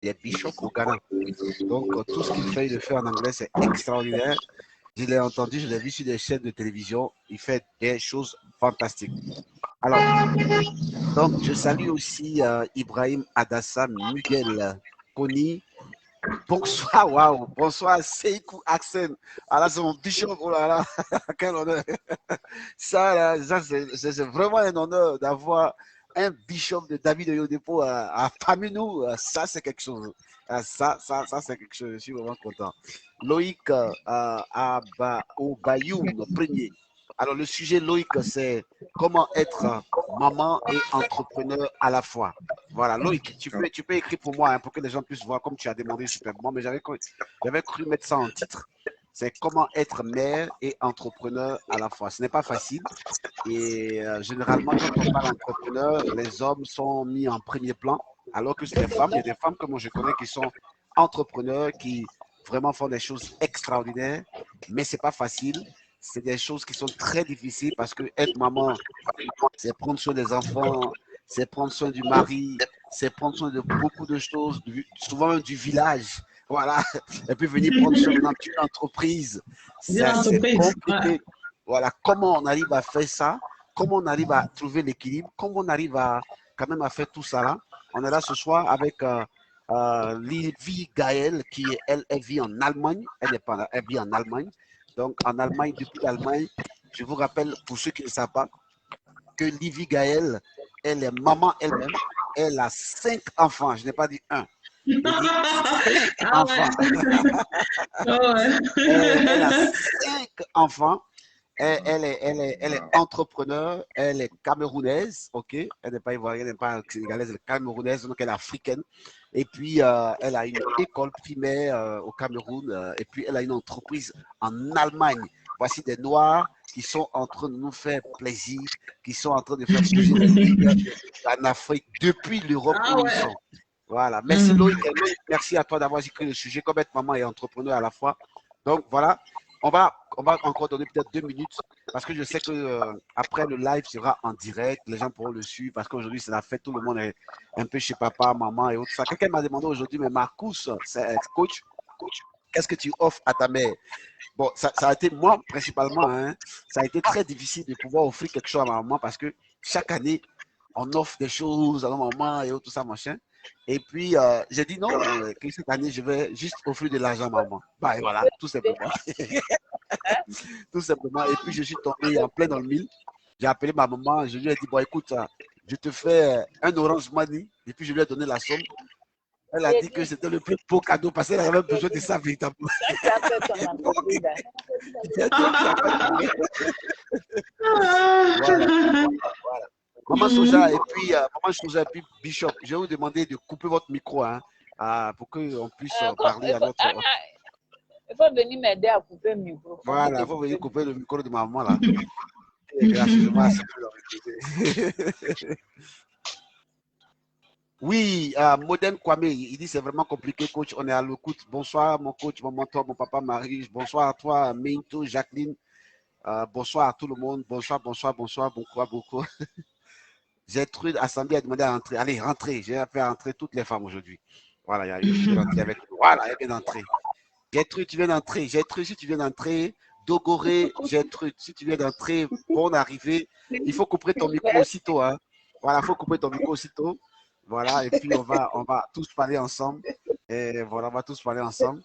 il est bishop au Ghana. Donc, tout ce qu'il fait, il le fait en anglais, c'est extraordinaire. Je l'ai entendu, je l'ai vu sur des chaînes de télévision. Il fait des choses fantastiques. Alors, donc, je salue aussi Ibrahim Adassa Miguel Koni. Bonsoir, waouh. Bonsoir, Seikou Aksen. Ah là, c'est mon bishop. Oh là là, quel honneur. Ça, là, ça c'est vraiment un honneur d'avoir un bishop de David Oyedepo parmi nous. Ça, c'est quelque chose. Ça, c'est quelque chose. Je suis vraiment content. Loïc Obayoun, premier. Alors, le sujet, Loïc, c'est comment être maman et entrepreneur à la fois. Voilà, Loïc, tu peux écrire pour moi hein, pour que les gens puissent voir comme tu as demandé superbement, mais j'avais cru mettre ça en titre. C'est comment être mère et entrepreneur à la fois. Ce n'est pas facile. Et généralement, quand on parle d'entrepreneur, les hommes sont mis en premier plan, alors que c'est les femmes. Il y a des femmes que moi je connais qui sont entrepreneurs, qui vraiment font des choses extraordinaires, mais c'est pas facile. C'est des choses qui sont très difficiles parce que être maman, c'est prendre soin des enfants, c'est prendre soin du mari, c'est prendre soin de beaucoup de choses, souvent même du village. Voilà. Et puis venir prendre soin d'une entreprise. C'est compliqué. Ouais. Voilà. Comment on arrive à faire ça? Comment on arrive à trouver l'équilibre? Comment on arrive à quand même à faire tout ça là? On est là ce soir avec Livy Gaël qui, elle vit en Allemagne. Elle vit en Allemagne. Donc en Allemagne, depuis l'Allemagne, je vous rappelle, pour ceux qui ne savent pas, que Livy Gaël, elle est maman elle-même. Elle a 5 enfants. Je n'ai pas dit un. Je dis 5 enfants. Elle a 5 enfants. Elle est entrepreneur. Elle est camerounaise. OK? Elle n'est pas ivoirienne, elle n'est pas sénégalaise, elle est camerounaise. Donc, elle est africaine. Et puis, elle a une école primaire au Cameroun. Et puis, elle a une entreprise en Allemagne. Voici des Noirs qui sont en train de nous faire plaisir, qui sont en train de faire bouger les lignes en Afrique depuis l'Europe où ils sont. Voilà. Merci Loïc. Merci à toi d'avoir écrit le sujet comme être maman et entrepreneur à la fois. Donc voilà, on va encore donner peut-être 2 minutes parce que je sais que après le live sera en direct, les gens pourront le suivre parce qu'aujourd'hui c'est la fête, tout le monde est un peu chez papa, maman et autres ça. Quelqu'un m'a demandé aujourd'hui, mais Marcus, c'est coach, qu'est-ce que tu offres à ta mère? Bon, ça a été, moi, principalement, hein, ça a été très difficile de pouvoir offrir quelque chose à ma maman parce que chaque année, on offre des choses à ma maman et tout ça, machin. Et puis, j'ai dit non, que cette année, je vais juste offrir de l'argent à ma maman. Bah, et voilà, tout simplement. Tout simplement. Et puis, je suis tombé en plein dans le mille. J'ai appelé ma maman, je lui ai dit, bon, écoute, je te fais un Orange Money. Et puis, je lui ai donné la somme. Elle a dit que c'était le plus beau cadeau parce qu'elle avait besoin de ça véritablement. Voilà. Maman Soja et puis Bishop, je vais vous demander de couper votre micro hein, pour qu'on puisse parler à notre. Il faut venir m'aider à couper le micro. Voilà, il faut venir couper le micro de ma maman là. Gracieusement, oui, Modem Kwame, il dit c'est vraiment compliqué, coach. On est à l'écoute. Bonsoir, mon coach, mon mentor, mon papa Marie. Bonsoir à toi, Minto, Jacqueline. Bonsoir à tout le monde. Bonsoir, beaucoup. Gertrude Assemblée a demandé à rentrer. Allez, rentrez. J'ai fait rentrer toutes les femmes aujourd'hui. Voilà, il y a une qui est rentrée avec nous. Voilà, elle vient d'entrer. Gertrude, tu viens d'entrer. Gertrude, si tu viens d'entrer. Dogoré, Gertrude, si tu viens d'entrer, bonne arrivée. Il faut couper ton micro aussitôt. Hein. Voilà, il faut couper ton micro aussitôt. Voilà, et puis on va tous parler ensemble. Et voilà, on va tous parler ensemble.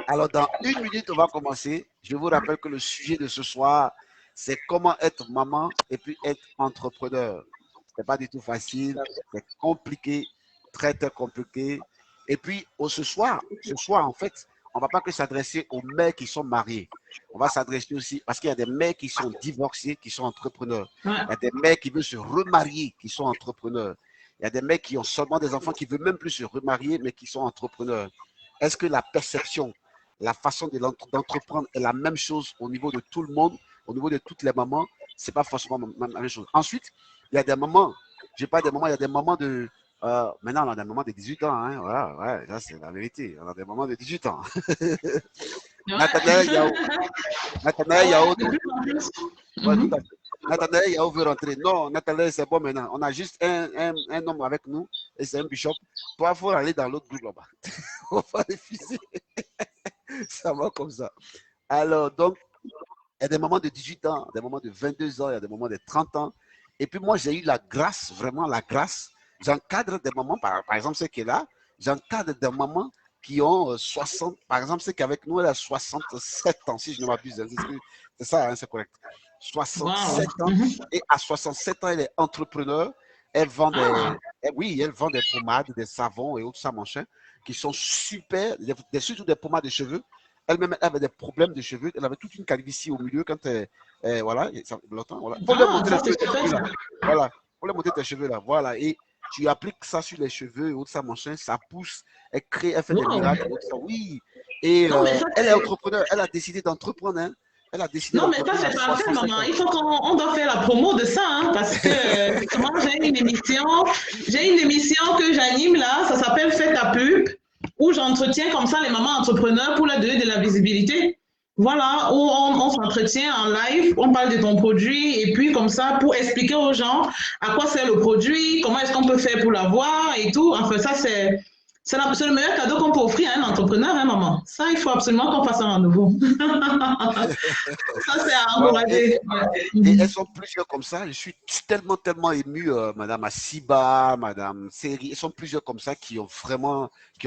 Alors, dans 1 minute, on va commencer. Je vous rappelle que le sujet de ce soir, c'est comment être maman et puis être entrepreneur. Ce n'est pas du tout facile, c'est compliqué, très, très compliqué. Et puis, ce soir, en fait, on ne va pas que s'adresser aux mères qui sont mariées. On va s'adresser aussi, parce qu'il y a des mères qui sont divorcées, qui sont entrepreneurs. Il y a des mères qui veulent se remarier, qui sont entrepreneurs. Il y a des mecs qui ont seulement des enfants qui ne veulent même plus se remarier, mais qui sont entrepreneurs. Est-ce que la perception, la façon d'entreprendre est la même chose au niveau de tout le monde, au niveau de toutes les mamans? Ce n'est pas forcément la même chose. Ensuite, il y a des mamans, je n'ai pas des mamans, il y a des mamans de... maintenant, on a des mamans de 18 ans. Hein, voilà, ouais, ça, c'est la vérité. On a des mamans de 18 ans. Nathanaël Yao. Ouais, tout à fait. Nathanaël, il a ouvert rentrer. Non, Nathanaël, c'est bon maintenant. On a juste un homme avec nous et c'est un bishop. Toi, il faut aller dans l'autre groupe là-bas. On va refuser. Ça va comme ça. Alors, donc, il y a des moments de 18 ans, des moments de 22 ans, il y a des moments de 30 ans. Et puis moi, j'ai eu la grâce, vraiment la grâce. J'encadre des mamans, par exemple, ceux qui est là, j'encadre des mamans qui ont 60, par exemple, ceux qui avec nous, elle a 67 ans, si je ne m'abuse. C'est ça, hein, c'est correct. 67 ans. Et à 67 ans, elle est entrepreneur. Elle vend oui, elle vend des pommades, des savons et autres ça, machin, qui sont super, surtout des pommades de cheveux. Elle-même avait des problèmes de cheveux. Elle avait toute une calvitie au milieu quand voilà, ça, longtemps, voilà. Pour leur montrer tes cheveux là. Voilà. Pour leur montrer tes cheveux là. Voilà. Et tu appliques ça sur les cheveux et autres ça, machin, ça pousse, elle crée, elle fait des miracles et autres ça. Oui. Et elle est entrepreneur. Elle a décidé d'entreprendre, hein. Elle a décidé non, mais ça, c'est parfait, maman. Il faut qu'on doit faire la promo de ça, hein, parce que moi, j'ai une émission que j'anime là, ça s'appelle Fais ta pub, où j'entretiens comme ça les mamans entrepreneurs pour leur donner de la visibilité. Voilà, où on s'entretient en live, on parle de ton produit, et puis comme ça, pour expliquer aux gens à quoi sert le produit, comment est-ce qu'on peut faire pour l'avoir et tout. Enfin, ça, c'est le meilleur cadeau qu'on peut offrir à un entrepreneur, hein, maman. Ça, il faut absolument qu'on fasse un à nouveau. Ça, c'est à encourager. Et elles sont plusieurs comme ça. Je suis tellement, tellement ému, Madame Asiba, Madame Seri. Elles sont plusieurs comme ça qui ont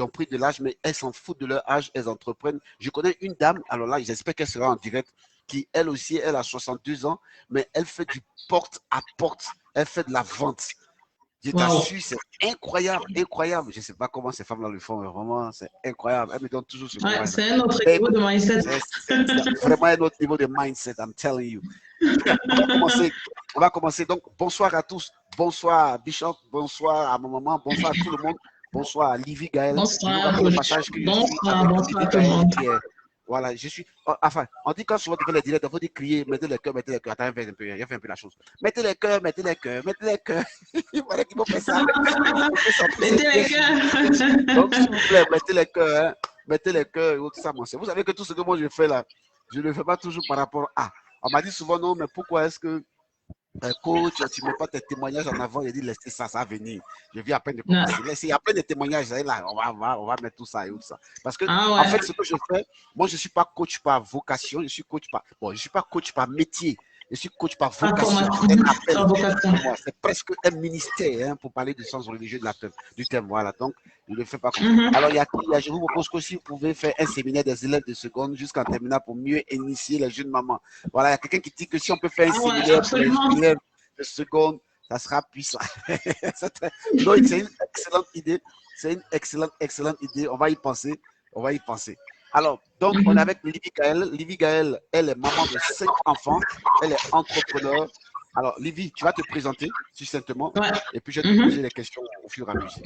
pris de l'âge, mais elles s'en foutent de leur âge, elles entreprennent. Je connais une dame, alors là, j'espère qu'elle sera en direct, qui, elle aussi, elle a 62 ans, mais elle fait du porte à porte. Elle fait de la vente. Je t'assure, c'est incroyable, incroyable. Je ne sais pas comment ces femmes-là le font, mais vraiment, c'est incroyable. Elles me donnent toujours ce courage. C'est un autre niveau de mindset. C'est vraiment un autre niveau de mindset, I'm telling you. On va commencer. Donc, bonsoir à tous. Bonsoir à Bishop, bonsoir à ma maman, bonsoir à tout le monde. Bonsoir à Livy Gaël. Bonsoir, bonsoir tout le monde. Voilà, je suis. Enfin, on dit quand souvent tu fais les directs, il faut dire crier, mettez les cœurs, mettez les cœurs. Attends, il a fait un peu la chose. Mettez les cœurs, mettez les cœurs, mettez les cœurs. Il fallait qu'ils vont faire ça. Mettez les cœurs. Donc, s'il vous plaît, mettez les cœurs, hein. Mettez les cœurs et tout ça. Vous savez que tout ce que moi je fais là, je ne le fais pas toujours par rapport à. On m'a dit souvent, non, mais pourquoi est-ce que coach, tu ne mets pas tes témoignages en avant? Il a dit, laissez ça, ça va venir. Je viens à peine de commencer. Il y a plein de témoignages là, on va mettre tout ça et tout ça. Parce que, en fait, ce que je fais, moi, je ne suis pas coach par vocation, je suis coach par. Bon, je ne suis pas coach par métier, je suis coach par vocation. C'est presque un ministère, hein, pour parler du sens religieux du terme. Voilà, donc, je ne le fais pas comme ça. Alors, je vous propose que si vous pouvez faire un séminaire des élèves de seconde jusqu'en terminale pour mieux initier les jeunes mamans. Voilà, il y a quelqu'un qui dit que si on peut faire un séminaire pour les élèves de seconde, ça sera puissant. Donc, c'est une excellente idée. C'est une excellente idée. On va y penser. On va y penser. Alors, donc, on est avec Livy Gaël. Livy Gaël, elle est maman de 5 enfants. Elle est entrepreneur. Alors, Livy, tu vas te présenter succinctement et puis je vais te poser les questions au fur et à mesure.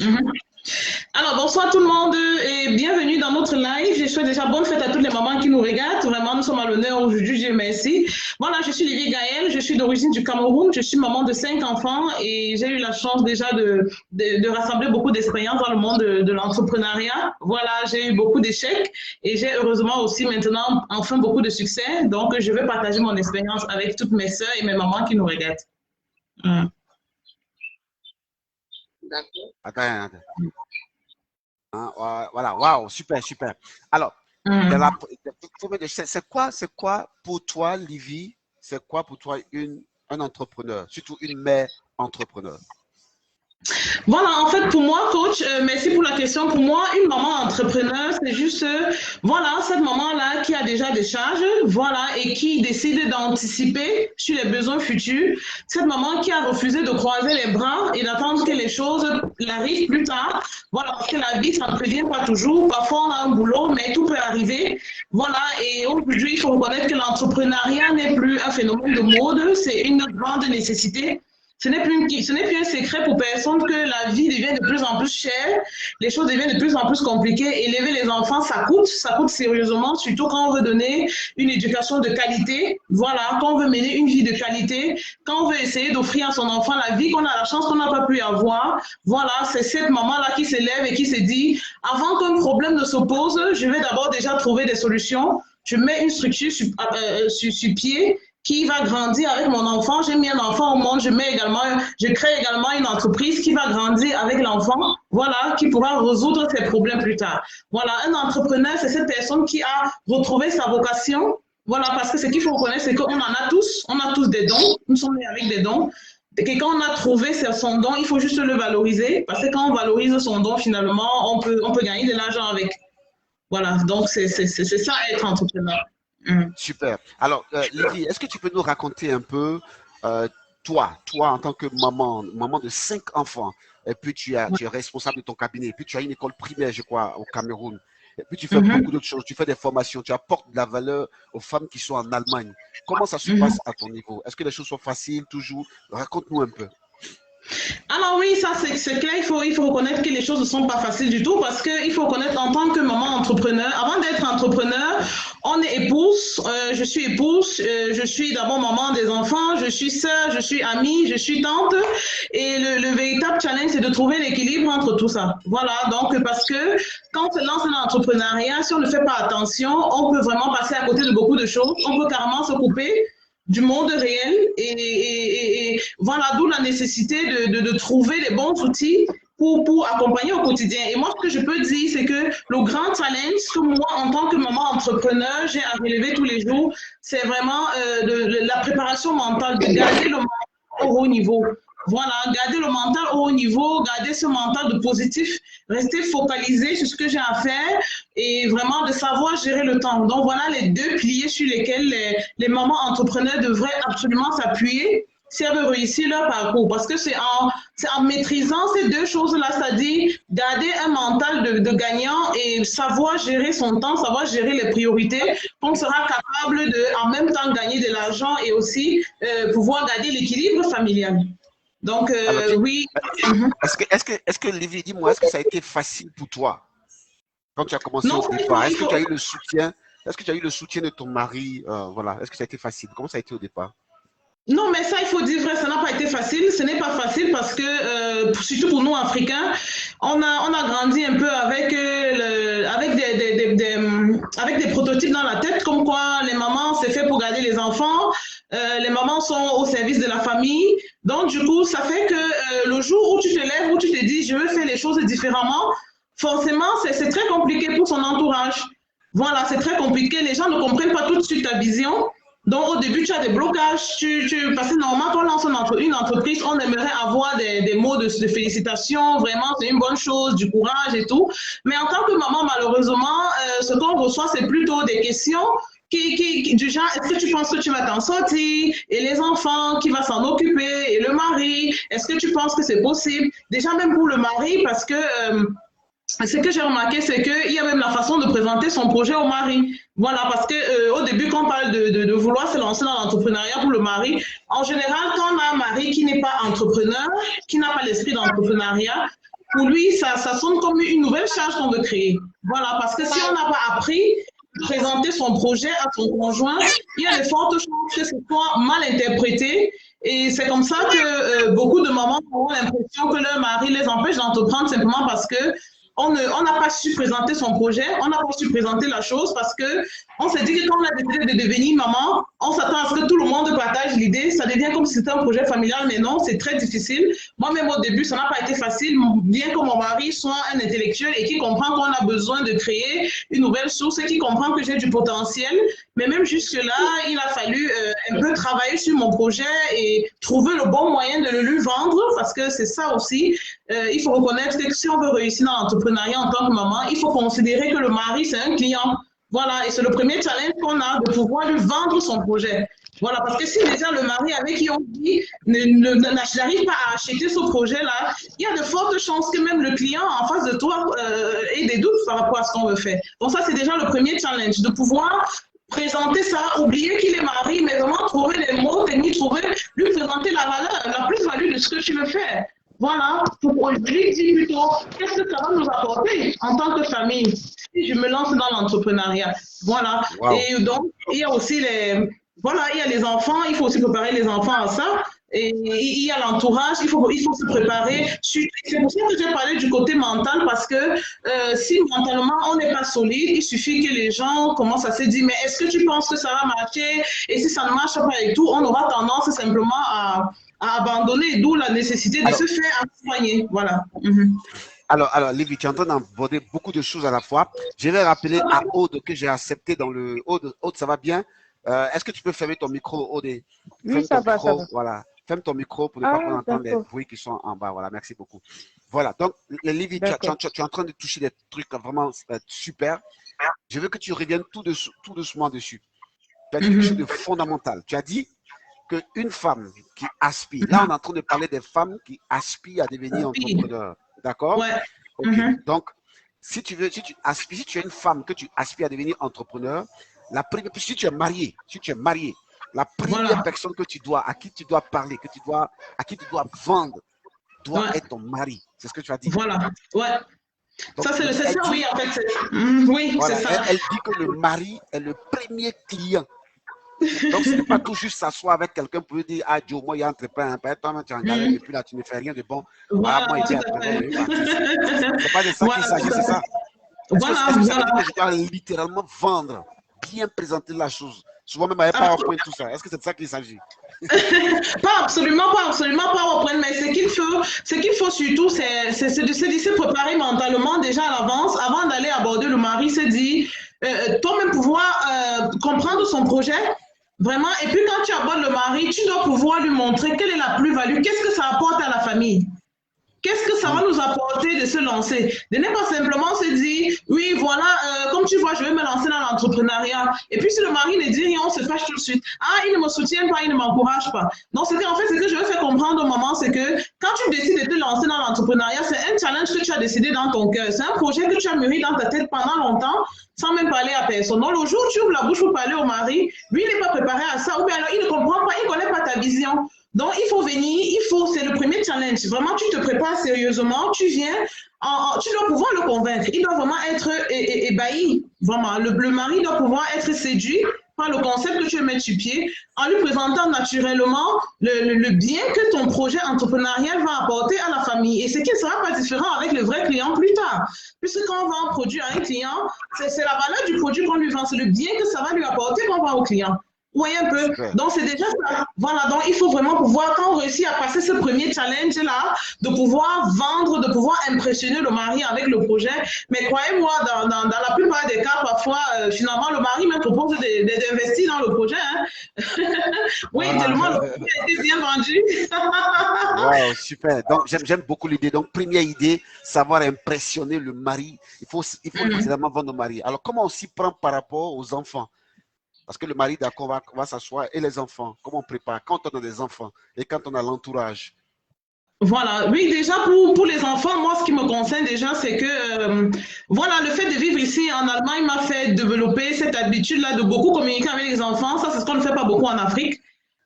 Alors, bonsoir tout le monde et bienvenue dans notre live. Je souhaite déjà bonne fête à toutes les mamans qui nous regardent. Vraiment, nous sommes à l'honneur aujourd'hui, Dieu merci. Voilà, je suis Livy Gaël, je suis d'origine du Cameroun. Je suis maman de 5 enfants et j'ai eu la chance déjà de rassembler beaucoup d'expériences dans le monde de l'entrepreneuriat. Voilà, j'ai eu beaucoup d'échecs et j'ai heureusement aussi maintenant enfin beaucoup de succès. Donc, je vais partager mon expérience avec toutes mes sœurs et mes mamans qui nous regardent. Attends. Voilà, waouh, super. Alors, c'est quoi pour toi, Livy, c'est quoi pour toi un entrepreneur, surtout une mère entrepreneur? Voilà, en fait, pour moi, coach, merci pour la question. Pour moi, une maman entrepreneur, c'est juste, voilà, cette maman-là qui a déjà des charges, voilà, et qui décide d'anticiper sur les besoins futurs. Cette maman qui a refusé de croiser les bras et d'attendre que les choses arrivent plus tard. Voilà, parce que la vie, ça ne prévient pas toujours. Parfois, on a un boulot, mais tout peut arriver. Voilà, et aujourd'hui, il faut reconnaître que l'entrepreneuriat n'est plus un phénomène de mode, c'est une grande nécessité. Ce n'est plus un secret pour personne que la vie devient de plus en plus chère, les choses deviennent de plus en plus compliquées. Élever les enfants, ça coûte sérieusement, surtout quand on veut donner une éducation de qualité. Voilà, quand on veut mener une vie de qualité, quand on veut essayer d'offrir à son enfant la vie qu'on a la chance qu'on n'a pas pu avoir. Voilà, c'est cette maman-là qui s'élève et qui se dit, avant qu'un problème ne se pose, je vais d'abord déjà trouver des solutions. Je mets une structure sur pied qui va grandir avec mon enfant. J'ai mis un enfant au monde, je crée également une entreprise qui va grandir avec l'enfant, voilà, qui pourra résoudre ses problèmes plus tard. Voilà, un entrepreneur, c'est cette personne qui a retrouvé sa vocation. Voilà, parce que ce qu'il faut reconnaître, c'est qu'on on a tous des dons, nous sommes nés avec des dons. Et quand on a trouvé son don, il faut juste le valoriser, parce que quand on valorise son don, finalement, on peut gagner de l'argent avec. Voilà, donc c'est ça être entrepreneur. Super. Alors, Lydie, est-ce que tu peux nous raconter un peu, toi en tant que maman de 5 enfants, et puis tu es responsable de ton cabinet, et puis tu as une école primaire, je crois, au Cameroun, et puis tu fais beaucoup d'autres choses, tu fais des formations, tu apportes de la valeur aux femmes qui sont en Allemagne. Comment ça se passe à ton niveau? Est-ce que les choses sont faciles toujours? Raconte-nous un peu. Alors oui, ça c'est clair, il faut reconnaître que les choses ne sont pas faciles du tout parce qu'il faut reconnaître en tant que maman entrepreneur, avant d'être entrepreneur, on est épouse, je suis épouse, je suis d'abord maman des enfants, je suis sœur, je suis amie, je suis tante et le véritable challenge c'est de trouver l'équilibre entre tout ça. Voilà, donc parce que quand on se lance dans l'entrepreneuriat, si on ne fait pas attention, on peut vraiment passer à côté de beaucoup de choses, on peut carrément se couper du monde réel et voilà, d'où la nécessité de trouver les bons outils pour accompagner au quotidien. Et moi, ce que je peux dire, c'est que le grand challenge que moi, en tant que maman entrepreneur, j'ai à relever tous les jours, c'est vraiment la préparation mentale, de garder le mental au haut niveau. Voilà, garder le mental au haut niveau, garder ce mental de positif, rester focalisé sur ce que j'ai à faire et vraiment de savoir gérer le temps. Donc voilà les 2 piliers sur lesquels les mamans entrepreneurs devraient absolument s'appuyer si elles veulent réussir leur parcours. Parce que c'est en maîtrisant ces 2 choses-là, c'est-à-dire garder un mental de gagnant et savoir gérer son temps, savoir gérer les priorités, qu'on sera capable de en même temps gagner de l'argent et aussi pouvoir garder l'équilibre familial. Donc, alors, oui. Est-ce que Livy, dis-moi, est-ce que ça a été facile pour toi quand tu as commencé au départ? Est-ce que tu as eu le soutien? Est-ce que tu as eu le soutien de ton mari? Voilà. Est-ce que ça a été facile? Comment ça a été au départ? Non, mais ça, il faut dire vrai, ça n'a pas été facile. Ce n'est pas facile parce que, surtout pour nous, Africains, on a grandi un peu avec des prototypes dans la tête, comme quoi les mamans, c'est fait pour garder les enfants. Les mamans sont au service de la famille. Donc, du coup, ça fait que le jour où tu te lèves, où tu te dis, je veux faire les choses différemment, forcément, c'est très compliqué pour son entourage. Voilà, c'est très compliqué. Les gens ne comprennent pas tout de suite ta vision. Donc, au début, tu as des blocages. Parce que normalement, quand on lance une entreprise, on aimerait avoir des mots de félicitations. Vraiment, c'est une bonne chose, du courage et tout. Mais en tant que maman, malheureusement, ce qu'on reçoit, c'est plutôt des questions du genre, est-ce que tu penses que tu vas t'en sortir? Et les enfants, qui va s'en occuper? Et le mari, est-ce que tu penses que c'est possible? Déjà, même pour le mari, parce que ce que j'ai remarqué, c'est qu'il y a même la façon de présenter son projet au mari. Voilà, parce que au début, quand on parle de vouloir se lancer dans l'entrepreneuriat pour le mari, en général, quand on a un mari qui n'est pas entrepreneur, qui n'a pas l'esprit d'entrepreneuriat, pour lui, ça sonne comme une nouvelle charge qu'on veut créer. Voilà, parce que si on n'a pas appris à présenter son projet à son conjoint, il y a de fortes chances que ce soit mal interprété. Et c'est comme ça que beaucoup de mamans ont l'impression que leur mari les empêche d'entreprendre simplement parce que on n'a pas su présenter son projet, on n'a pas su présenter la chose parce qu'on s'est dit que quand on a décidé de devenir maman, on s'attend à ce que tout le monde partage l'idée, ça devient comme si c'était un projet familial, mais non, c'est très difficile. Moi-même au début, ça n'a pas été facile, bien que mon mari soit un intellectuel et qui comprend qu'on a besoin de créer une nouvelle source et qui comprend que j'ai du potentiel, mais même jusque-là, il a fallu un peu travailler sur mon projet et trouver le bon moyen de le lui vendre parce que c'est ça aussi, il faut reconnaître que si on veut réussir dans l'entrepreneuriat en tant que maman, il faut considérer que le mari, c'est un client. Voilà, et c'est le premier challenge qu'on a de pouvoir lui vendre son projet. Voilà, parce que si déjà le mari avec qui on dit n'arrive pas à acheter ce projet-là, il y a de fortes chances que même le client en face de toi ait des doutes par rapport à ce qu'on veut faire. Donc ça, c'est déjà le premier challenge, de pouvoir présenter ça, oublier qu'il est mari, mais vraiment trouver les mots, lui présenter la valeur, la plus-value de ce que tu veux faire. Voilà, pour lui dire plutôt qu'est-ce que ça va nous apporter en tant que famille si je me lance dans l'entrepreneuriat. Voilà. Wow. Et donc, il y a aussi il y a les enfants, il faut aussi préparer les enfants à ça. Et il y a l'entourage, il faut se préparer. C'est pour ça que j'ai parlé du côté mental, parce que si mentalement on n'est pas solide, il suffit que les gens commencent à se dire, mais est-ce que tu penses que ça va marcher? Et si ça ne marche pas et tout, on aura tendance simplement à abandonner, d'où la nécessité de se faire accompagner. Voilà. Alors, Livy, tu es en train d'aborder beaucoup de choses à la fois. Je vais rappeler à Aude que j'ai accepté dans le... Aude, ça va bien? Est-ce que tu peux fermer ton micro, Aude? Oui, ça va, ça va. Voilà. Ferme ton micro pour ne pas qu'on entende les bruits qui sont en bas. Voilà, merci beaucoup. Voilà, donc, Livy, tu es en train de toucher des trucs vraiment super. Je veux que tu reviennes tout doucement dessus. Tu as dit quelque chose de fondamental. Tu as dit qu'une femme qui aspire, là, on est en train de parler des femmes qui aspirent à devenir entrepreneurs. D'accord? Ouais. Okay. Donc, si tu es une femme que tu aspires à devenir entrepreneur, si tu es marié, la première personne à qui tu dois parler, à qui tu dois vendre, doit être ton mari. C'est ce que tu as dit. Voilà. Ouais. Donc, ça, c'est ça, oui, en fait. Oui, voilà, c'est ça. Elle dit que le mari est le premier client. Donc, ce n'est pas tout juste s'asseoir avec quelqu'un pour lui dire, ah, Joe, moi, il y a entrepreneur, toi, tu es en galère, et puis là, tu ne fais rien de bon. Voilà, moi, il est c'est pas de ça qu'il s'agit, c'est ça. Voilà, je dois littéralement vendre, bien présenter la chose. Souvent même avec PowerPoint, tout ça. Est-ce que c'est de ça qu'il s'agit? Pas absolument PowerPoint, mais ce qu'il faut surtout, c'est de se préparer mentalement déjà à l'avance, avant d'aller aborder le mari, se dire, toi-même pouvoir comprendre son projet, vraiment, et puis quand tu abordes le mari, tu dois pouvoir lui montrer quelle est la plus-value, qu'est-ce que ça apporte à la famille. Qu'est-ce que ça va nous apporter de se lancer? De ne pas simplement se dire, oui, voilà, comme tu vois, je vais me lancer dans l'entrepreneuriat. Et puis si le mari ne dit rien, on se fâche tout de suite. Ah, il ne me soutient pas, il ne m'encourage pas. Donc, en fait, ce que je veux faire comprendre au moment, c'est que quand tu décides de te lancer dans l'entrepreneuriat, c'est un challenge que tu as décidé dans ton cœur. C'est un projet que tu as mûri dans ta tête pendant longtemps, sans même parler à personne. Donc, le jour où tu ouvres la bouche pour parler au mari, lui, il n'est pas préparé à ça, ou bien alors il ne comprend pas, il ne connaît pas ta vision. Donc, il faut venir, c'est le premier challenge. Vraiment, tu te prépares sérieusement, tu viens, tu dois pouvoir le convaincre. Il doit vraiment être ébahi. Vraiment, le mari doit pouvoir être séduit par le concept que tu veux mettre sur pied, en lui présentant naturellement le bien que ton projet entrepreneurial va apporter à la famille. Et ce qui ne sera pas différent avec le vrai client plus tard. Puisque quand on vend un produit à un client, c'est la valeur du produit qu'on lui vend, c'est le bien que ça va lui apporter qu'on vend au client. Oui, un peu. Donc, c'est déjà ça. Voilà, donc il faut vraiment pouvoir, quand on réussit à passer ce premier challenge-là, de pouvoir vendre, de pouvoir impressionner le mari avec le projet. Mais croyez-moi, dans la plupart des cas, parfois, finalement, le mari me propose d'investir dans le projet. Hein. Oui, tellement le projet a été bien vendu. Wow, super. Donc, j'aime beaucoup l'idée. Donc, première idée, savoir impressionner le mari. Il faut nécessairement vendre le mari. Alors, comment on s'y prend par rapport aux enfants? Parce que le mari, d'accord, va s'asseoir. Et les enfants, comment on prépare? Quand on a des enfants et quand on a l'entourage? Voilà, oui, déjà pour les enfants, moi, ce qui me concerne déjà, c'est que, voilà, le fait de vivre ici en Allemagne m'a fait développer cette habitude-là de beaucoup communiquer avec les enfants. Ça, c'est ce qu'on ne fait pas beaucoup en Afrique.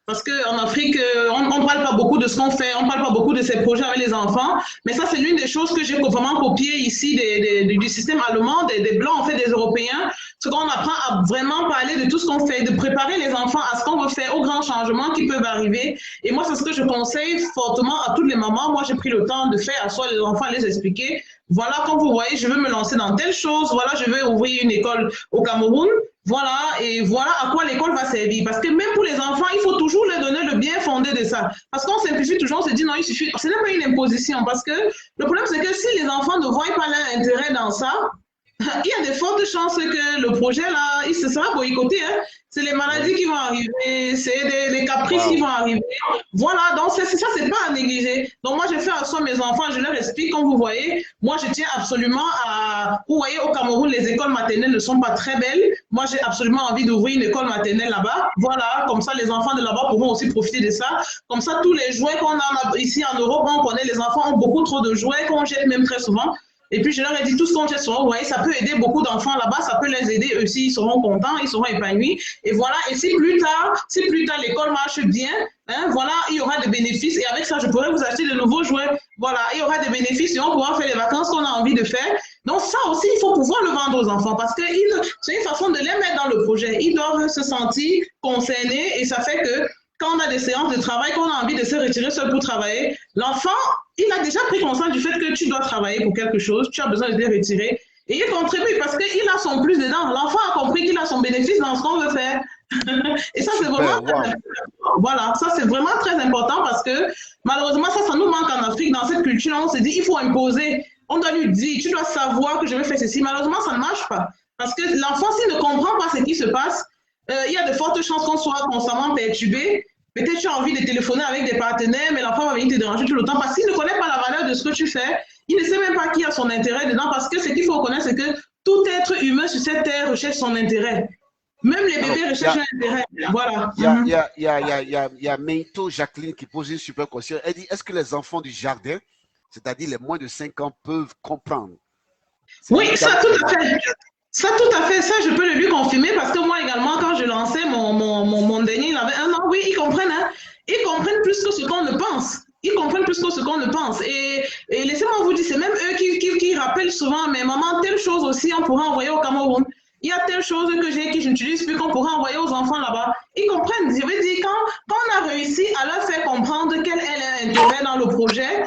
Parce qu'en Afrique, on ne parle pas beaucoup de ce qu'on fait, on ne parle pas beaucoup de ces projets avec les enfants. Mais ça, c'est l'une des choses que j'ai vraiment copié ici du système allemand, des Blancs, en fait, des Européens. Ce qu'on apprend à vraiment parler de tout ce qu'on fait, de préparer les enfants à ce qu'on veut faire, aux grands changements qui peuvent arriver. Et moi, c'est ce que je conseille fortement à toutes les mamans. Moi, j'ai pris le temps de faire asseoir les enfants et les expliquer. Voilà, comme vous voyez, je veux me lancer dans telle chose. Voilà, je vais ouvrir une école au Cameroun. Voilà, et voilà à quoi l'école va servir. Parce que même pour les enfants, il faut toujours leur donner le bien fondé de ça. Parce qu'on simplifie toujours, on se dit non, il suffit. Ce n'est pas une imposition. Parce que le problème, c'est que si les enfants ne voient pas leur intérêt dans ça, il y a de fortes chances que le projet, là, il se sera boycotté. Hein. C'est les maladies qui vont arriver, c'est les caprices qui vont arriver. Voilà, donc ça, c'est pas à négliger. Donc moi, je fais asseoir mes enfants, je leur explique, comme vous voyez, moi, je tiens absolument à... Vous voyez, au Cameroun, les écoles maternelles ne sont pas très belles. Moi, j'ai absolument envie d'ouvrir une école maternelle là-bas. Voilà, comme ça, les enfants de là-bas pourront aussi profiter de ça. Comme ça, tous les jouets qu'on a ici en Europe, on connaît, les enfants ont beaucoup trop de jouets qu'on jette même très souvent. Et puis, je leur ai dit, tout ce qu'on jette sur eux, vous voyez, ça peut aider beaucoup d'enfants là-bas, ça peut les aider aussi, ils seront contents, ils seront épanouis. Et voilà, et si plus tard l'école marche bien, hein, voilà, il y aura des bénéfices. Et avec ça, je pourrais vous acheter de nouveaux jouets. Voilà, il y aura des bénéfices et on pourra faire les vacances qu'on a envie de faire. Donc, ça aussi, il faut pouvoir le vendre aux enfants parce que c'est une façon de les mettre dans le projet. Ils doivent se sentir concernés et ça fait que quand on a des séances de travail, quand on a envie de se retirer seul pour travailler, l'enfant, il a déjà pris conscience du fait que tu dois travailler pour quelque chose, tu as besoin de te retirer. Et il contribue parce qu'il a son plus dedans. L'enfant a compris qu'il a son bénéfice dans ce qu'on veut faire. Et ça, c'est vraiment, voilà, ça, c'est vraiment très important parce que malheureusement, ça nous manque en Afrique. Dans cette culture, on se dit, il faut imposer. On doit lui dire, tu dois savoir que je vais faire ceci. Malheureusement, ça ne marche pas. Parce que l'enfant, s'il ne comprend pas ce qui se passe, il y a de fortes chances qu'on soit constamment perturbé. Peut-être tu as envie de téléphoner avec des partenaires, mais l'enfant va venir te déranger tout le temps parce qu'il ne connaît pas la valeur de ce que tu fais. Il ne sait même pas qui a son intérêt dedans parce que ce qu'il faut reconnaître, c'est que tout être humain sur cette terre recherche son intérêt. Même les bébés recherchent un intérêt. Voilà. Il y a Mento Jacqueline qui pose une super question. Elle dit, est-ce que les enfants du jardin, c'est-à-dire les moins de 5 ans, peuvent comprendre? Oui, ça tout à fait. Ça, tout à fait, ça, je peux le lui confirmer parce que moi également, quand je lançais mon dernier, il avait 1 an, oui, ils comprennent, hein. Ils comprennent plus que ce qu'on ne pense. Ils comprennent plus que ce qu'on ne pense. Et laissez-moi vous dire, c'est même eux qui rappellent souvent, mais maman, telle chose aussi, on pourra envoyer au Cameroun. Il y a telle chose que je n'utilise plus qu'on pourra envoyer aux enfants là-bas. Ils comprennent. Je veux dire, quand on a réussi à leur faire comprendre quel est l'intérêt dans le projet,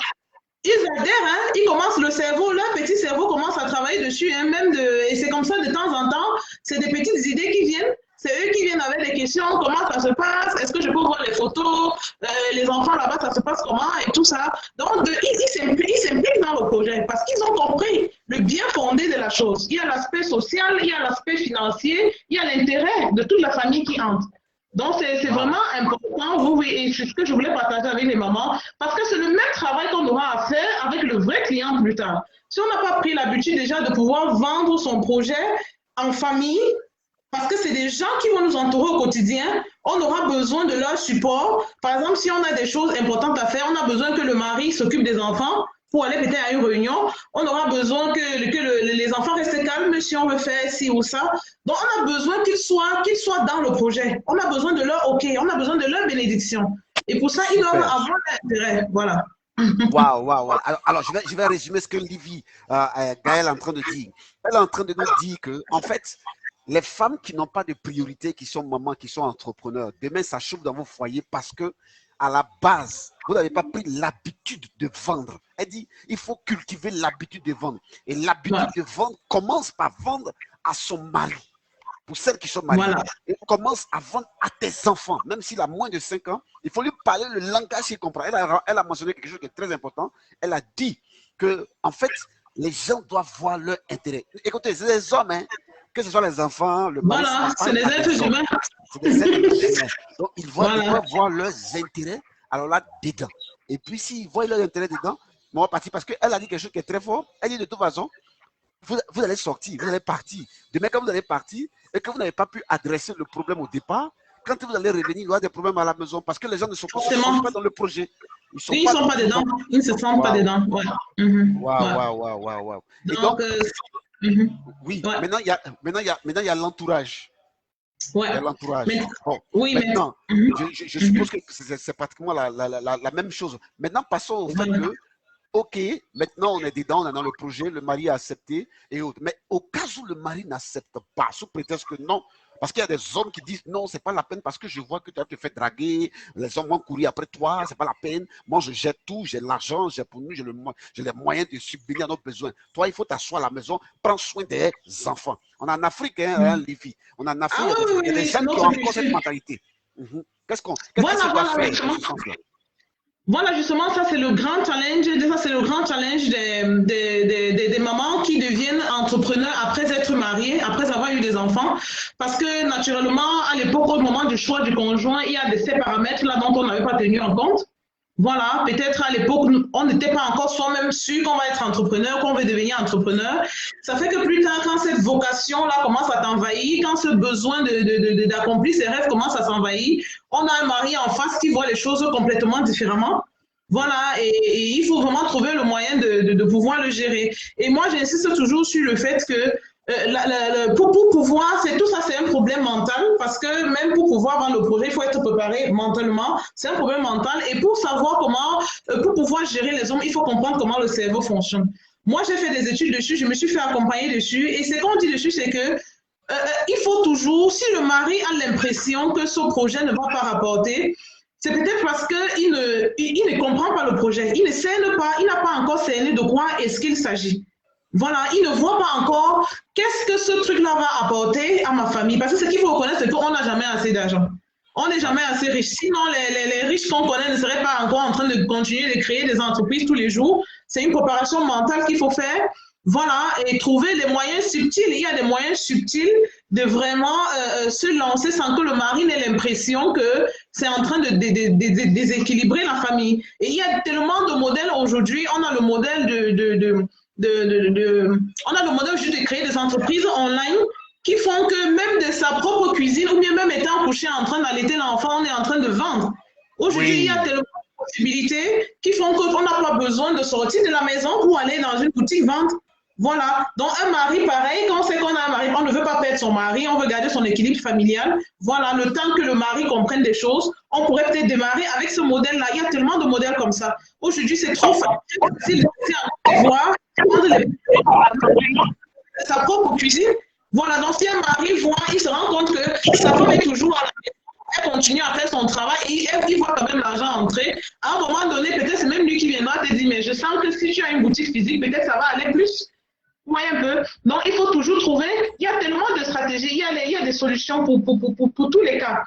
ils adhèrent, hein, ils commencent le cerveau, leur petit cerveau commence à travailler dessus, hein, et c'est comme ça de temps en temps, c'est des petites idées qui viennent, c'est eux qui viennent avec des questions, comment ça se passe, est-ce que je peux voir les photos, les enfants là-bas, ça se passe comment, et tout ça. Donc, ils s'impliquent dans le projet parce qu'ils ont compris le bien fondé de la chose. Il y a l'aspect social, il y a l'aspect financier, il y a l'intérêt de toute la famille qui entre. Donc, c'est vraiment important, et c'est ce que je voulais partager avec les mamans, parce que c'est le même travail qu'on aura à faire avec le vrai client plus tard. Si on n'a pas pris l'habitude déjà de pouvoir vendre son projet en famille, parce que c'est des gens qui vont nous entourer au quotidien, on aura besoin de leur support. Par exemple, si on a des choses importantes à faire, on a besoin que le mari s'occupe des enfants, pour aller peut-être à une réunion, on aura besoin que les enfants restent calmes si on veut faire ci ou ça. Donc, on a besoin qu'ils soient dans le projet. On a besoin de leur OK, on a besoin de leur bénédiction. Et pour ça, ils doivent avoir l'intérêt. Voilà. Waouh. Alors, je vais résumer ce que Livy Gaëlle est en train de dire. Elle est en train de nous dire que, en fait, les femmes qui n'ont pas de priorité, qui sont mamans, qui sont entrepreneurs, demain, ça chauffe dans vos foyers parce que à la base, vous n'avez pas pris l'habitude de vendre. Elle dit, il faut cultiver l'habitude de vendre. Et l'habitude de vendre commence par vendre à son mari. Pour celles qui sont mariées, et commence à vendre à tes enfants. Même s'il a moins de 5 ans, il faut lui parler le langage qu'il comprend. Elle a mentionné quelque chose qui est très important. Elle a dit que, en fait, les gens doivent voir leur intérêt. Écoutez, c'est les hommes, hein. Que ce soit les enfants, le mari, c'est des êtres humains. C'est des êtres humains. Donc, ils doivent voir leurs intérêts, alors là, dedans. Et puis, s'ils voient leurs intérêts dedans, on va partir. Parce qu'elle a dit quelque chose qui est très fort. Elle dit de toute façon, vous allez sortir, vous allez partir. Demain, quand vous allez partir et que vous n'avez pas pu adresser le problème au départ, quand vous allez revenir, il y aura des problèmes à la maison parce que les gens ne sont pas dans le projet. Ils ne sont pas dedans. Ils ne se sentent pas dedans. Waouh. Et donc, oui, maintenant, il y a l'entourage. Ouais. Il y a l'entourage. Bon, maintenant, je suppose que c'est pratiquement la même chose. Maintenant, passons au fait que, OK, maintenant on est dedans, on est dans le projet, le mari a accepté et autres. Mais au cas où le mari n'accepte pas, sous prétexte que non, parce qu'il y a des hommes qui disent non, c'est pas la peine parce que je vois que tu as te fait draguer, les hommes vont courir après toi, c'est pas la peine. Moi, je jette tout, j'ai l'argent, j'ai pour nous, j'ai les moyens de subvenir à nos besoins. Toi, il faut t'asseoir à la maison, prends soin des enfants. On est en Afrique, les filles. On est en Afrique, il y a des gens qui ont encore cette mentalité. Qu'est-ce qu'on doit faire dans ce sens-là? Voilà, justement, ça c'est le grand challenge. Ça c'est le grand challenge des mamans qui deviennent entrepreneurs après être mariées, après avoir eu des enfants. Parce que naturellement, à l'époque, au moment du choix du conjoint, il y a ces paramètres-là dont on n'avait pas tenu en compte. Voilà, peut-être à l'époque, on n'était pas encore soi-même sûr qu'on va être entrepreneur, qu'on veut devenir entrepreneur. Ça fait que plus tard, quand cette vocation-là commence à t'envahir, quand ce besoin d'accomplir ses rêves commence à s'envahir, on a un mari en face qui voit les choses complètement différemment. Voilà, et il faut vraiment trouver le moyen de pouvoir le gérer. Et moi, j'insiste toujours sur le fait que pour pouvoir, tout ça, c'est un problème mental parce que même pour pouvoir vendre le projet, il faut être préparé mentalement. C'est un problème mental et pour savoir pour pouvoir gérer les hommes, il faut comprendre comment le cerveau fonctionne. Moi, j'ai fait des études dessus, je me suis fait accompagner dessus et ce qu'on dit dessus, c'est que il faut toujours, si le mari a l'impression que ce projet ne va pas rapporter, c'est peut-être parce qu'il ne comprend pas le projet. Il n'a pas encore cerné de quoi est-ce qu'il s'agit. Voilà, il ne voit pas encore qu'est-ce que ce truc-là va apporter à ma famille. Parce que ce qu'il faut reconnaître, c'est qu'on n'a jamais assez d'argent. On n'est jamais assez riche. Sinon, les riches qu'on connaît ne seraient pas encore en train de continuer de créer des entreprises tous les jours. C'est une préparation mentale qu'il faut faire. Voilà, et trouver les moyens subtils. Il y a des moyens subtils de vraiment se lancer sans que le mari n'ait l'impression que c'est en train de déséquilibrer la famille. Et il y a tellement de modèles aujourd'hui. On a le modèle on a le modèle juste de créer des entreprises online qui font que même de sa propre cuisine, ou bien même étant couché en train d'allaiter l'enfant, on est en train de vendre. Aujourd'hui, il y a tellement de possibilités qui font qu'on n'a pas besoin de sortir de la maison pour aller dans une boutique vendre. Voilà. Donc, un mari, pareil, quand on sait qu'on a un mari, on ne veut pas perdre son mari, on veut garder son équilibre familial. Voilà, le temps que le mari comprenne des choses, on pourrait peut-être démarrer avec ce modèle-là. Il y a tellement de modèles comme ça. Aujourd'hui, c'est trop facile de voir sa propre cuisine. Voilà, donc si un mari voit, il se rend compte que sa femme est toujours à la maison, elle continue à faire son travail et il voit quand même l'argent entrer. À un moment donné, peut-être c'est même lui qui viendra te dire, mais je sens que si tu as une boutique physique, peut-être ça va aller plus. Oui, un peu. Donc, il faut toujours trouver, il y a tellement de stratégies, il y a des solutions pour tous les cas.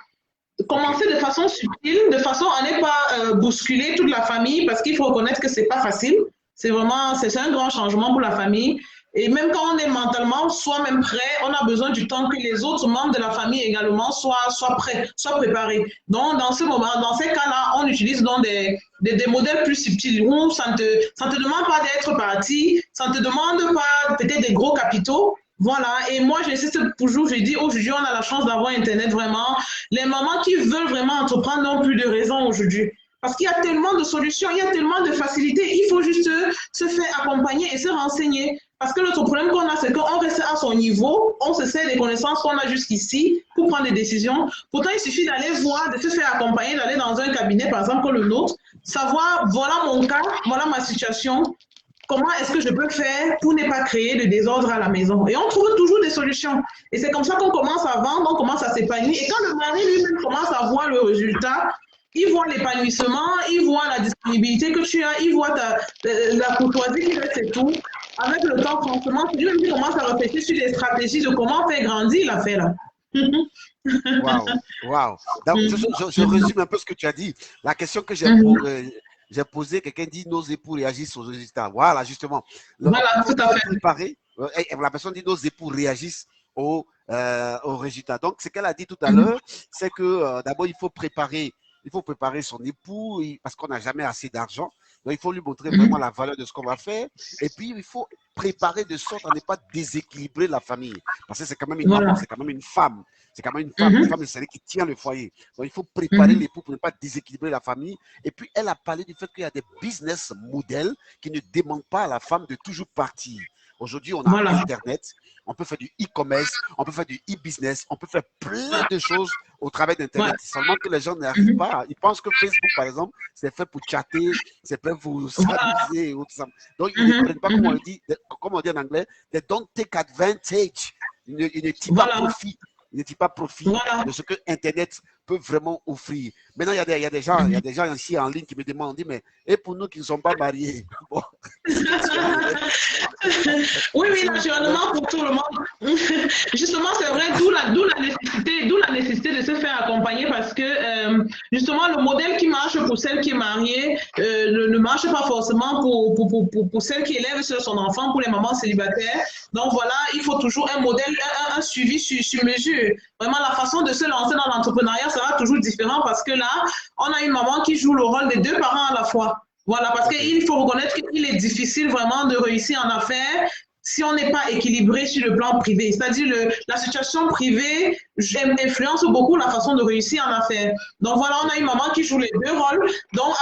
Commencer de façon subtile, de façon à ne pas bousculer toute la famille, parce qu'il faut reconnaître que c'est pas facile. C'est un grand changement pour la famille. Et même quand on est mentalement soi-même prêt, on a besoin du temps que les autres membres de la famille également soient prêts, soient préparés. Donc, dans ces cas-là, on utilise donc des modèles plus subtils où ça ne te demande pas d'être parti, ça ne te demande pas peut-être des gros capitaux. Voilà, et moi j'insiste toujours, je dis aujourd'hui on a la chance d'avoir Internet vraiment. Les mamans qui veulent vraiment entreprendre n'ont plus de raison aujourd'hui. Parce qu'il y a tellement de solutions, il y a tellement de facilités, il faut juste se faire accompagner et se renseigner. Parce que l'autre problème qu'on a, c'est qu'on reste à son niveau, on se sert des connaissances qu'on a jusqu'ici pour prendre des décisions. Pourtant, il suffit d'aller voir, de se faire accompagner, d'aller dans un cabinet, par exemple, comme le nôtre, savoir, voilà mon cas, voilà ma situation, comment est-ce que je peux faire pour ne pas créer de désordre à la maison. Et on trouve toujours des solutions. Et c'est comme ça qu'on commence à vendre, on commence à s'épanouir. Et quand le mari lui-même commence à voir le résultat, il voit l'épanouissement, il voit la disponibilité que tu as, il voit la courtoisie qui reste et tout. Avec le temps, franchement, tu lui commences à réfléchir sur les stratégies de comment faire grandir l'affaire là. Waouh. Je résume un peu ce que tu as dit. La question que j'ai posée, quelqu'un dit nos époux réagissent aux résultats. Voilà, justement. Voilà, tout à fait. La personne dit nos époux réagissent aux résultats. Donc, ce qu'elle a dit tout à l'heure, c'est que d'abord, il faut préparer son époux parce qu'on n'a jamais assez d'argent. Donc, il faut lui montrer vraiment la valeur de ce qu'on va faire. Et puis, il faut préparer de sorte à ne pas déséquilibrer la famille. Parce que c'est quand même une maman, c'est quand même une femme. C'est quand même une femme. Une femme, c'est celle qui tient le foyer. Donc, il faut préparer l'époux pour ne pas déséquilibrer la famille. Et puis, elle a parlé du fait qu'il y a des business models qui ne demandent pas à la femme de toujours partir. Aujourd'hui, on a Internet, on peut faire du e-commerce, on peut faire du e-business, on peut faire plein de choses au travers d'Internet. Seulement que les gens n'arrivent pas. Ils pensent que Facebook, par exemple, c'est fait pour chatter, c'est fait pour s'amuser. Donc, ils ne prennent pas, comme on dit en anglais, they don't take advantage. Ils ne tirent pas profit. Ils ne tirent pas profit de ce que Internet peut vraiment offrir. Maintenant, il y a des gens ici en ligne qui me demandent, mais et pour nous qui ne sommes pas mariés? Bon. Oui, naturellement, pour tout le monde. Justement, c'est vrai, d'où la nécessité de se faire accompagner parce que, justement, le modèle qui marche pour celle qui est mariée ne marche pas forcément pour celle qui élève son enfant, pour les mamans célibataires. Donc, voilà, il faut toujours un modèle, un suivi sur mesure. Vraiment, la façon de se lancer dans l'entrepreneuriat sera toujours différent parce que là, on a une maman qui joue le rôle des deux parents à la fois. Voilà, parce qu'il faut reconnaître qu'il est difficile vraiment de réussir en affaires si on n'est pas équilibré sur le plan privé. C'est-à-dire la situation privée influence beaucoup la façon de réussir en affaires. Donc voilà, on a une maman qui joue les deux rôles. Donc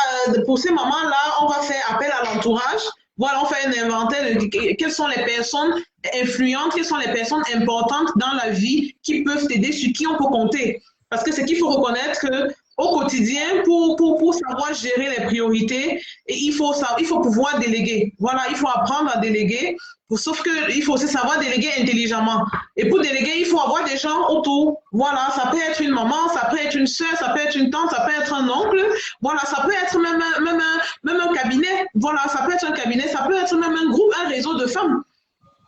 pour ces mamans-là, on va faire appel à l'entourage. Voilà, on fait un inventaire de quelles sont les personnes influentes, quelles sont les personnes importantes dans la vie qui peuvent t'aider, sur qui on peut compter. Parce que ce qu'il faut reconnaître, que au quotidien pour savoir gérer les priorités. Et il faut pouvoir déléguer. Voilà, il faut apprendre à déléguer. Sauf qu'il faut aussi savoir déléguer intelligemment. Et pour déléguer, il faut avoir des gens autour. Voilà, ça peut être une maman, ça peut être une soeur, ça peut être une tante, ça peut être un oncle. Voilà, ça peut être même un cabinet. Voilà, ça peut être un cabinet, ça peut être même un groupe, un réseau de femmes.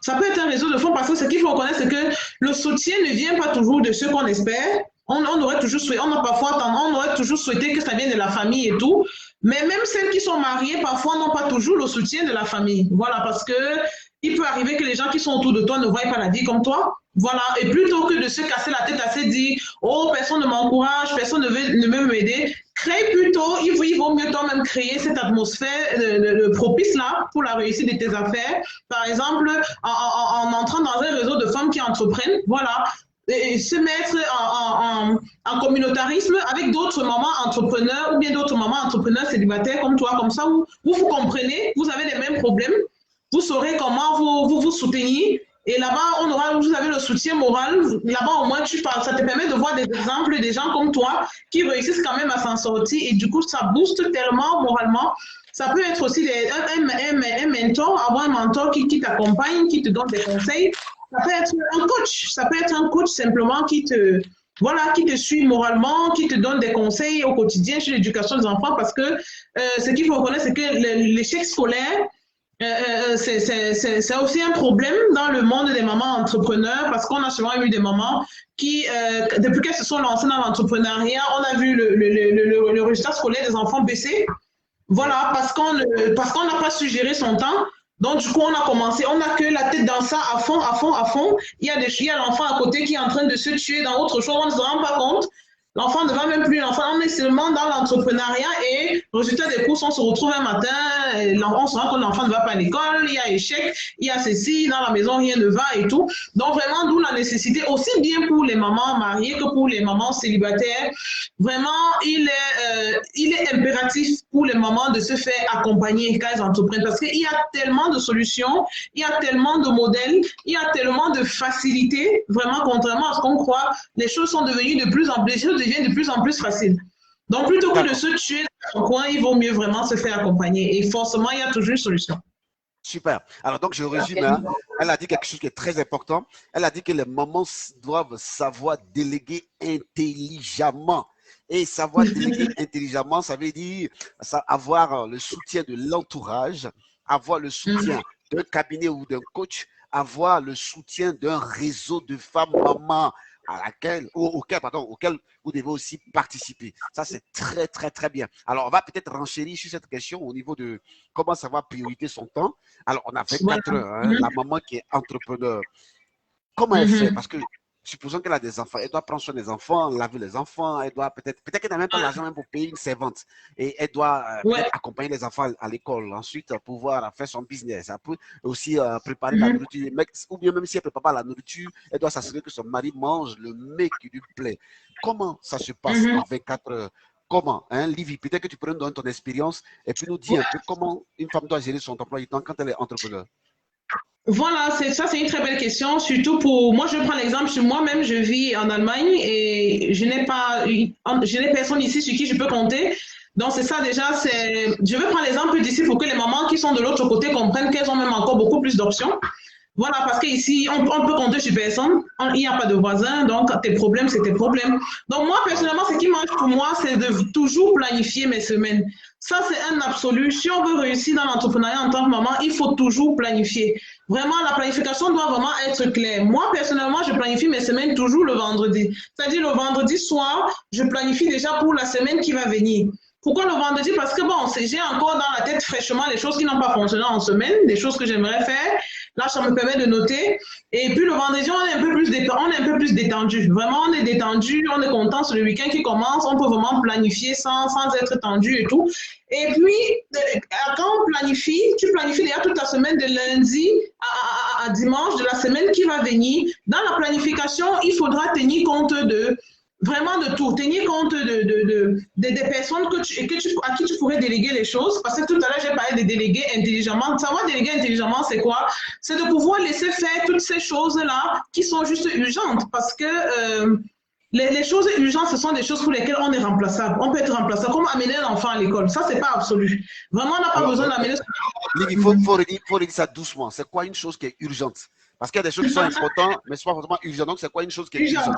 Ça peut être un réseau de femmes parce que ce qu'il faut reconnaître, c'est que le soutien ne vient pas toujours de ceux qu'on espère. On aurait toujours souhaité, on aurait toujours souhaité que ça vienne de la famille et tout. Mais même celles qui sont mariées, parfois, n'ont pas toujours le soutien de la famille. Voilà, parce que il peut arriver que les gens qui sont autour de toi ne voient pas la vie comme toi. Voilà, et plutôt que de se casser la tête à se dire « Oh, personne ne m'encourage, personne ne veut m'aider », crée plutôt, il vaut mieux toi-même créer cette atmosphère propice-là pour la réussite de tes affaires. Par exemple, en entrant dans un réseau de femmes qui entreprennent, voilà, et se mettre en communautarisme avec d'autres mamans entrepreneurs ou bien d'autres mamans entrepreneurs célibataires comme toi, comme ça, où vous comprenez, vous avez les mêmes problèmes, vous saurez comment vous soutenir. Et là-bas, vous avez le soutien moral. Là-bas, au moins, ça te permet de voir des exemples des gens comme toi qui réussissent quand même à s'en sortir. Et du coup, ça booste tellement moralement. Ça peut être aussi un mentor, avoir un mentor qui t'accompagne, qui te donne des conseils. Ça peut être un coach. Ça peut être un coach simplement qui te suit moralement, qui te donne des conseils au quotidien sur l'éducation des enfants. Parce que ce qu'il faut reconnaître, c'est que l'échec scolaire, c'est aussi un problème dans le monde des mamans entrepreneurs parce qu'on a souvent eu des mamans qui, depuis qu'elles se sont lancées dans l'entrepreneuriat, on a vu le résultat scolaire des enfants baisser. Voilà, parce qu'on n'a pas su gérer son temps. Donc, du coup, on a que la tête dans ça à fond. Il y a l'enfant à côté qui est en train de se tuer dans autre chose, on ne se rend pas compte. L'enfant ne va même plus, on est seulement dans l'entrepreneuriat et résultat des courses, on se retrouve un matin, on se rend compte que l'enfant ne va pas à l'école, il y a échec, il y a ceci, dans la maison rien ne va et tout. Donc vraiment, d'où la nécessité, aussi bien pour les mamans mariées que pour les mamans célibataires, vraiment, il est impératif pour les mamans de se faire accompagner quand elles entreprennent parce qu'il y a tellement de solutions, il y a tellement de modèles, il y a tellement de facilités, vraiment, contrairement à ce qu'on croit, les choses sont devenues de plus en plus faciles. Donc, plutôt que de se tuer dans son coin, il vaut mieux vraiment se faire accompagner. Et forcément, il y a toujours une solution. Super. Alors, donc, je résume. Hein. Elle a dit quelque chose qui est très important. Elle a dit que les mamans doivent savoir déléguer intelligemment. Et savoir déléguer intelligemment, ça veut dire avoir le soutien de l'entourage, avoir le soutien d'un cabinet ou d'un coach, avoir le soutien d'un réseau de femmes mamans auquel vous devez aussi participer. Ça, c'est très, très, très bien. Alors, on va peut-être renchérir sur cette question au niveau de comment savoir priorité son temps. Alors, on a 24 heures, hein, la maman qui est entrepreneur. Comment elle fait? Parce que supposons qu'elle a des enfants, elle doit prendre soin des enfants, laver les enfants, elle doit peut-être qu'elle n'a même pas l'argent même pour payer une servante. Et elle doit accompagner les enfants à l'école, ensuite pouvoir faire son business. Elle peut aussi préparer la nourriture. Ou bien même si elle ne prépare pas la nourriture, elle doit s'assurer que son mari mange le mets qui lui plaît. Comment ça se passe en 24 heures? Comment, hein, Livy, peut-être que tu pourrais nous donner ton expérience et puis nous dire un peu comment une femme doit gérer son emploi du temps quand elle est entrepreneur. Voilà, c'est une très belle question, surtout pour moi. Je prends l'exemple sur moi-même, je vis en Allemagne et je n'ai personne ici sur qui je peux compter. Donc c'est ça déjà, je vais prendre l'exemple d'ici pour que les mamans qui sont de l'autre côté comprennent qu'elles ont même encore beaucoup plus d'options. Voilà, parce qu'ici, on peut compter sur personne, il n'y a pas de voisins, donc tes problèmes, c'est tes problèmes. Donc moi, personnellement, ce qui marche pour moi, c'est de toujours planifier mes semaines. Ça, c'est un absolu. Si on veut réussir dans l'entrepreneuriat en tant que maman, il faut toujours planifier. Vraiment, la planification doit vraiment être claire. Moi, personnellement, je planifie mes semaines toujours le vendredi. C'est-à-dire le vendredi soir, je planifie déjà pour la semaine qui va venir. Pourquoi le vendredi? Parce que bon, j'ai encore dans la tête fraîchement les choses qui n'ont pas fonctionné en semaine, des choses que j'aimerais faire. Là, ça me permet de noter. Et puis le vendredi, on est un peu plus détendu. Vraiment, on est détendu, on est content sur le week-end qui commence. On peut vraiment planifier sans être tendu et tout. Et puis, quand on planifie, tu planifies déjà toute la semaine de lundi à dimanche de la semaine qui va venir. Dans la planification, il faudra tenir compte vraiment de tout, tenir compte des personnes à qui tu pourrais déléguer les choses, parce que tout à l'heure j'ai parlé de déléguer intelligemment. Savoir déléguer intelligemment, c'est quoi? C'est de pouvoir laisser faire toutes ces choses-là qui sont juste urgentes, parce que Les choses urgentes, ce sont des choses pour lesquelles on est remplaçable. On peut être remplaçable, comme amener un enfant à l'école. Ça, c'est pas absolu. Vraiment, on n'a pas besoin d'amener... Il faut redire ça doucement. C'est quoi une chose qui est urgente? Parce qu'il y a des choses qui sont importantes, mais ce n'est pas forcément urgent. Donc, c'est quoi une chose qui est urgente?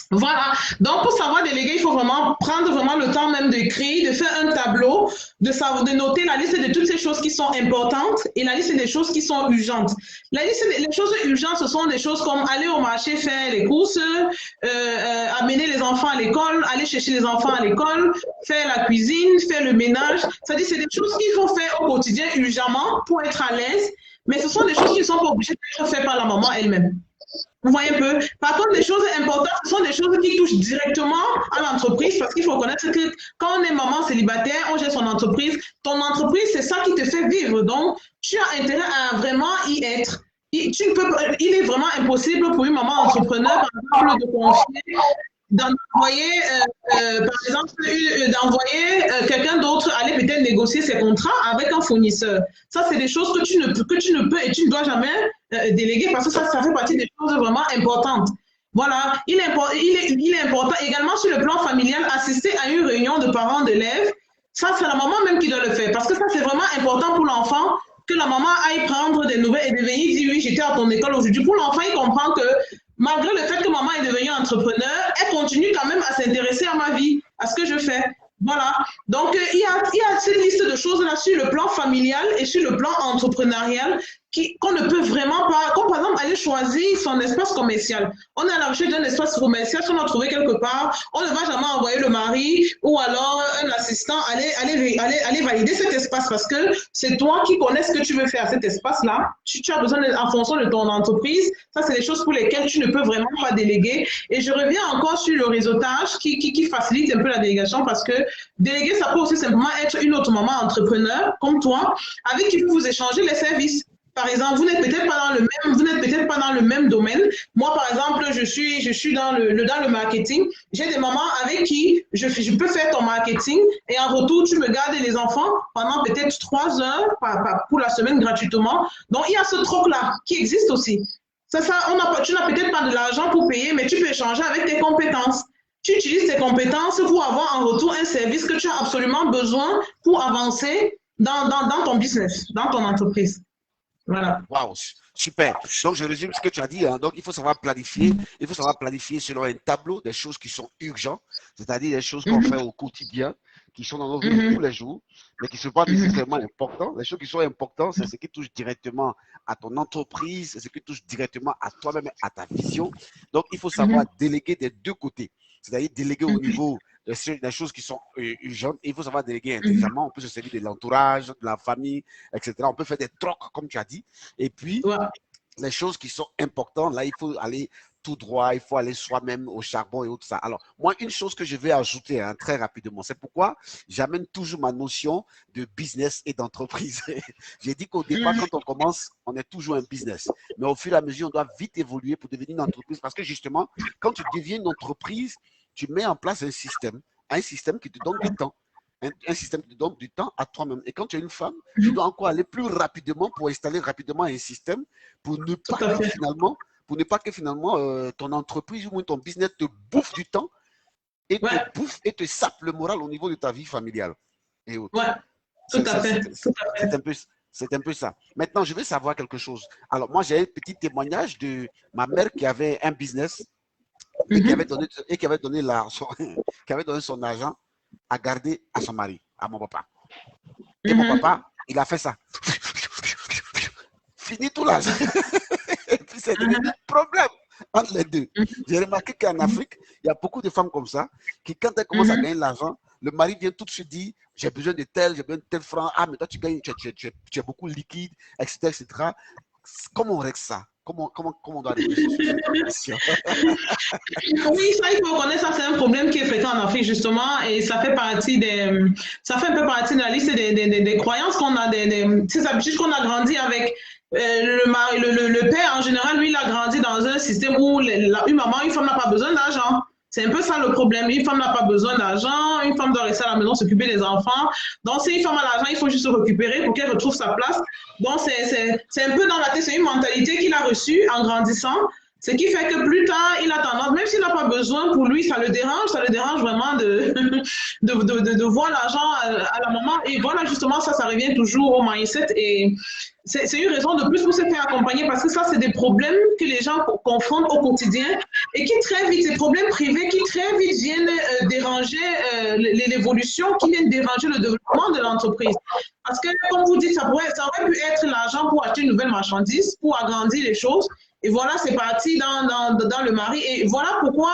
Voilà. Donc, pour savoir déléguer, il faut vraiment prendre vraiment le temps même d'écrire, de faire un tableau, de noter la liste de toutes ces choses qui sont importantes et la liste des choses qui sont urgentes. La liste des choses urgentes, ce sont des choses comme aller au marché, faire les courses, amener les enfants à l'école, aller chercher les enfants à l'école, faire la cuisine, faire le ménage. C'est-à-dire, c'est des choses qu'il faut faire au quotidien urgemment pour être à l'aise, mais ce sont des choses qui ne sont pas obligées d'être faites par la maman elle-même. Vous voyez un peu. Par contre, les choses importantes, ce sont des choses qui touchent directement à l'entreprise parce qu'il faut reconnaître que quand on est maman célibataire, on gère son entreprise. Ton entreprise, c'est ça qui te fait vivre. Donc, tu as intérêt à vraiment y être. Il est vraiment impossible pour une maman entrepreneur, par exemple, de confier, d'envoyer, par exemple, quelqu'un d'autre aller peut-être négocier ses contrats avec un fournisseur. Ça, c'est des choses que tu ne peux et tu ne dois jamais déléguer parce que ça fait partie des choses vraiment importantes. Voilà, il est important également sur le plan familial, assister à une réunion de parents d'élèves. Ça, c'est la maman même qui doit le faire parce que ça, c'est vraiment important pour l'enfant que la maman aille prendre des nouvelles et de venir dire oui, j'étais à ton école aujourd'hui. Pour l'enfant, il comprend que malgré le fait que maman est devenue entrepreneur, elle continue quand même à s'intéresser à ma vie, à ce que je fais. Voilà. Donc, il y a cette liste de choses-là sur le plan familial et sur le plan entrepreneurial qu'on ne peut vraiment pas, comme par exemple aller choisir son espace commercial. On est à la recherche d'un espace commercial, si on a trouvé quelque part, on ne va jamais envoyer le mari ou alors un assistant aller valider cet espace parce que c'est toi qui connais ce que tu veux faire à cet espace-là. Tu as besoin, en fonction de ton entreprise, ça c'est des choses pour lesquelles tu ne peux vraiment pas déléguer. Et je reviens encore sur le réseautage qui facilite un peu la délégation parce que déléguer, ça peut aussi simplement être une autre maman entrepreneur comme toi avec qui vous échangez les services. Par exemple, vous n'êtes peut-être pas dans le même domaine. Moi, par exemple, je suis dans le marketing. J'ai des mamans avec qui je peux faire ton marketing et en retour, tu me gardes les enfants pendant peut-être 3 heures pour la semaine gratuitement. Donc, il y a ce troc-là qui existe aussi. Tu n'as peut-être pas de l'argent pour payer, mais tu peux échanger avec tes compétences. Tu utilises tes compétences pour avoir en retour un service que tu as absolument besoin pour avancer dans ton business, dans ton entreprise. Voilà. Wow, super. Donc, je résume ce que tu as dit. Hein. Donc, il faut savoir planifier. Il faut savoir planifier selon un tableau des choses qui sont urgentes, c'est-à-dire des choses qu'on fait au quotidien, qui sont dans nos vies tous les jours, mais qui ne sont pas nécessairement importantes. Les choses qui sont importantes, c'est ce qui touche directement à ton entreprise, c'est ce qui touche directement à toi-même, à ta vision. Donc, il faut savoir déléguer des deux côtés, c'est-à-dire déléguer au niveau des choses qui sont urgentes. Il faut savoir déléguer intelligemment. On peut se servir de l'entourage, de la famille, etc. On peut faire des trocs, comme tu as dit. Et puis, les choses qui sont importantes, là, il faut aller tout droit. Il faut aller soi-même au charbon et tout ça. Alors, moi, une chose que je vais ajouter très rapidement, c'est pourquoi j'amène toujours ma notion de business et d'entreprise. J'ai dit qu'au départ, quand on commence, on est toujours un business. Mais au fur et à mesure, on doit vite évoluer pour devenir une entreprise. Parce que justement, quand tu deviens une entreprise, tu mets en place un système qui te donne du temps. Un système qui te donne du temps à toi-même. Et quand tu es une femme, tu dois encore aller plus rapidement pour installer rapidement un système pour ne pas que finalement ton entreprise ou ton business te bouffe du temps et te bouffe et te sape le moral au niveau de ta vie familiale. Et autres. Ouais, tout à fait. C'est un peu ça. Maintenant, je veux savoir quelque chose. Alors, moi, j'ai un petit témoignage de ma mère qui avait un business et qui avait donné son argent à garder à son mari, à mon papa. Et mon papa, il a fait ça. Fini tout l'argent. Et puis c'est devenu un problème entre les deux. J'ai remarqué qu'en Afrique, il y a beaucoup de femmes comme ça, qui quand elles commencent à gagner de l'argent, le mari vient tout de suite dire, j'ai besoin de tel franc, ah mais toi tu gagnes, tu es beaucoup liquide, etc., etc. Comment on règle ça? Comment on doit régler cette situation? Oui, ça, il faut reconnaître, ça c'est un problème qui est fréquent en Afrique justement et ça fait un peu partie de la liste des croyances qu'on a, ces habitudes qu'on a grandi avec. Le père en général, lui, il a grandi dans un système où une femme n'a pas besoin d'argent. C'est un peu ça le problème. Une femme n'a pas besoin d'argent, une femme doit rester à la maison, s'occuper des enfants. Donc, si une femme a l'argent, il faut juste se récupérer pour qu'elle retrouve sa place. Donc, c'est un peu dans la tête, c'est une mentalité qu'il a reçue en grandissant. Ce qui fait que plus tard, il a tendance, même s'il n'a pas besoin, pour lui, ça le dérange vraiment de voir l'argent à la maman. Et voilà, justement, ça revient toujours au mindset. Et c'est une raison de plus pour se faire accompagner parce que ça, c'est des problèmes que les gens confrontent au quotidien et qui très vite, ces problèmes privés qui très vite viennent déranger l'évolution, qui viennent déranger le développement de l'entreprise. Parce que, comme vous dites, ça aurait pu être l'argent pour acheter une nouvelle marchandise, pour agrandir les choses. Et voilà, c'est parti dans le mari. Et voilà pourquoi,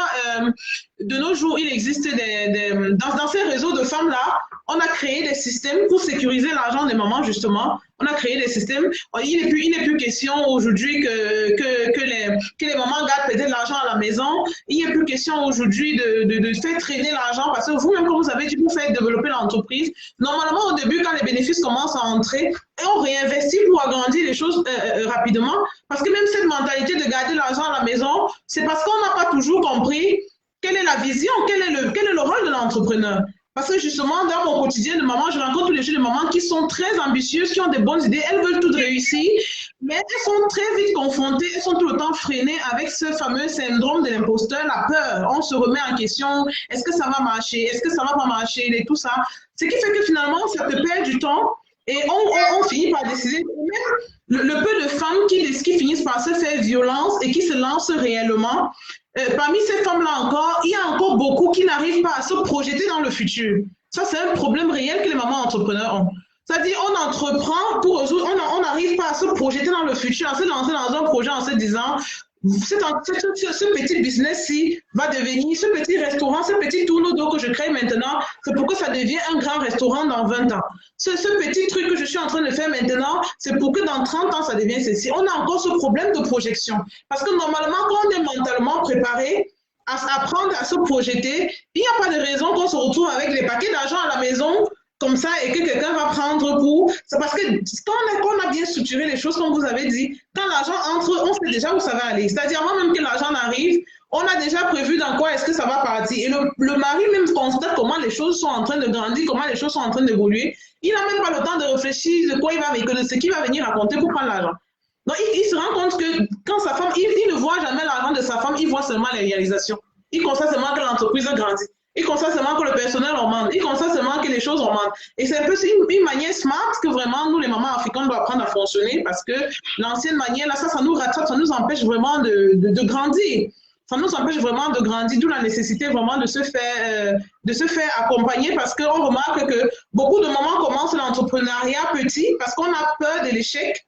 de nos jours, il existe dans ces réseaux de femmes-là, on a créé des systèmes pour sécuriser l'argent des mamans, justement. On a créé des systèmes. Il n'est plus question aujourd'hui que les mamans gardent peut-être l'argent à la maison. Il n'est plus question aujourd'hui de faire traîner l'argent parce que vous-même, comme vous avez dit, vous faites développer l'entreprise. Normalement, au début, quand les bénéfices commencent à entrer, on réinvestit pour agrandir les choses rapidement. Parce que même cette mentalité de garder l'argent à la maison, c'est parce qu'on n'a pas toujours compris quelle est la vision, quel est le rôle de l'entrepreneur. Parce que justement, dans mon quotidien de maman, je rencontre tous les jours des mamans qui sont très ambitieuses, qui ont des bonnes idées, elles veulent tout réussir, mais elles sont très vite confrontées, elles sont tout le temps freinées avec ce fameux syndrome de l'imposteur, la peur. On se remet en question, est-ce que ça va marcher, est-ce que ça va pas marcher, et tout ça. Ce qui fait que finalement, ça te perd du temps et on finit par décider, même le peu de femmes qui finissent par se faire violence et qui se lancent réellement, parmi ces femmes-là encore, il y a encore beaucoup qui n'arrivent pas à se projeter dans le futur. Ça, c'est un problème réel que les mamans entrepreneurs ont. C'est-à-dire, on entreprend pour résoudre, on n'arrive pas à se projeter dans le futur, à se lancer dans un projet en se disant, ce petit business-ci va devenir, ce petit restaurant, ce petit tourneau d'eau que je crée maintenant, c'est pour que ça devienne un grand restaurant dans 20 ans. Ce petit truc que je suis en train de faire maintenant, c'est pour que dans 30 ans, ça devienne ceci. On a encore ce problème de projection. Parce que normalement, quand on est mentalement préparé à apprendre à se projeter, il n'y a pas de raison qu'on se retrouve avec les paquets d'argent à la maison comme ça et que quelqu'un va prendre pour... C'est parce que quand on a bien structuré les choses, comme vous avez dit, quand l'argent entre, on sait déjà où ça va aller. C'est-à-dire, avant même que l'argent arrive, on a déjà prévu dans quoi est-ce que ça va partir. Et le mari même constate comment les choses sont en train de grandir, comment les choses sont en train d'évoluer. Il n'a même pas le temps de réfléchir de quoi il va venir, de ce qu'il va venir raconter pour prendre l'argent. Donc, il se rend compte que quand sa femme, il ne voit jamais l'argent de sa femme, il voit seulement les réalisations. Il constate seulement que l'entreprise a grandi. Il constate seulement que le personnel augmente. Il constate seulement que les choses augmentent. Et c'est un peu une manière smart que vraiment, nous, les mamans africaines, doivent apprendre à fonctionner parce que l'ancienne manière, là, ça nous rattrape, ça nous empêche vraiment de grandir. Ça nous empêche vraiment de grandir, d'où la nécessité vraiment de se faire accompagner parce qu'on remarque que beaucoup de mamans commencent l'entrepreneuriat petit parce qu'on a peur de l'échec.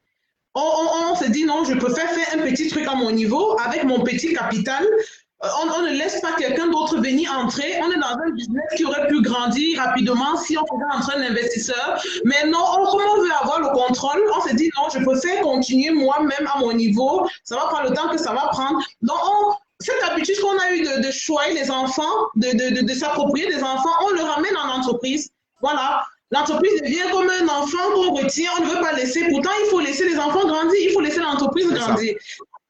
On se dit non, je préfère faire un petit truc à mon niveau avec mon petit capital. On ne laisse pas quelqu'un d'autre venir entrer. On est dans un business qui aurait pu grandir rapidement si on faisait entrer un investisseur. Mais non, comme on veut avoir le contrôle, on se dit non, je préfère continuer moi-même à mon niveau. Ça va prendre le temps que ça va prendre. Donc, cette habitude qu'on a eue de choisir les enfants, de s'approprier des enfants, on le ramène en entreprise. Voilà. L'entreprise devient comme un enfant qu'on retient, on ne veut pas laisser. Pourtant, il faut laisser les enfants grandir, il faut laisser l'entreprise grandir.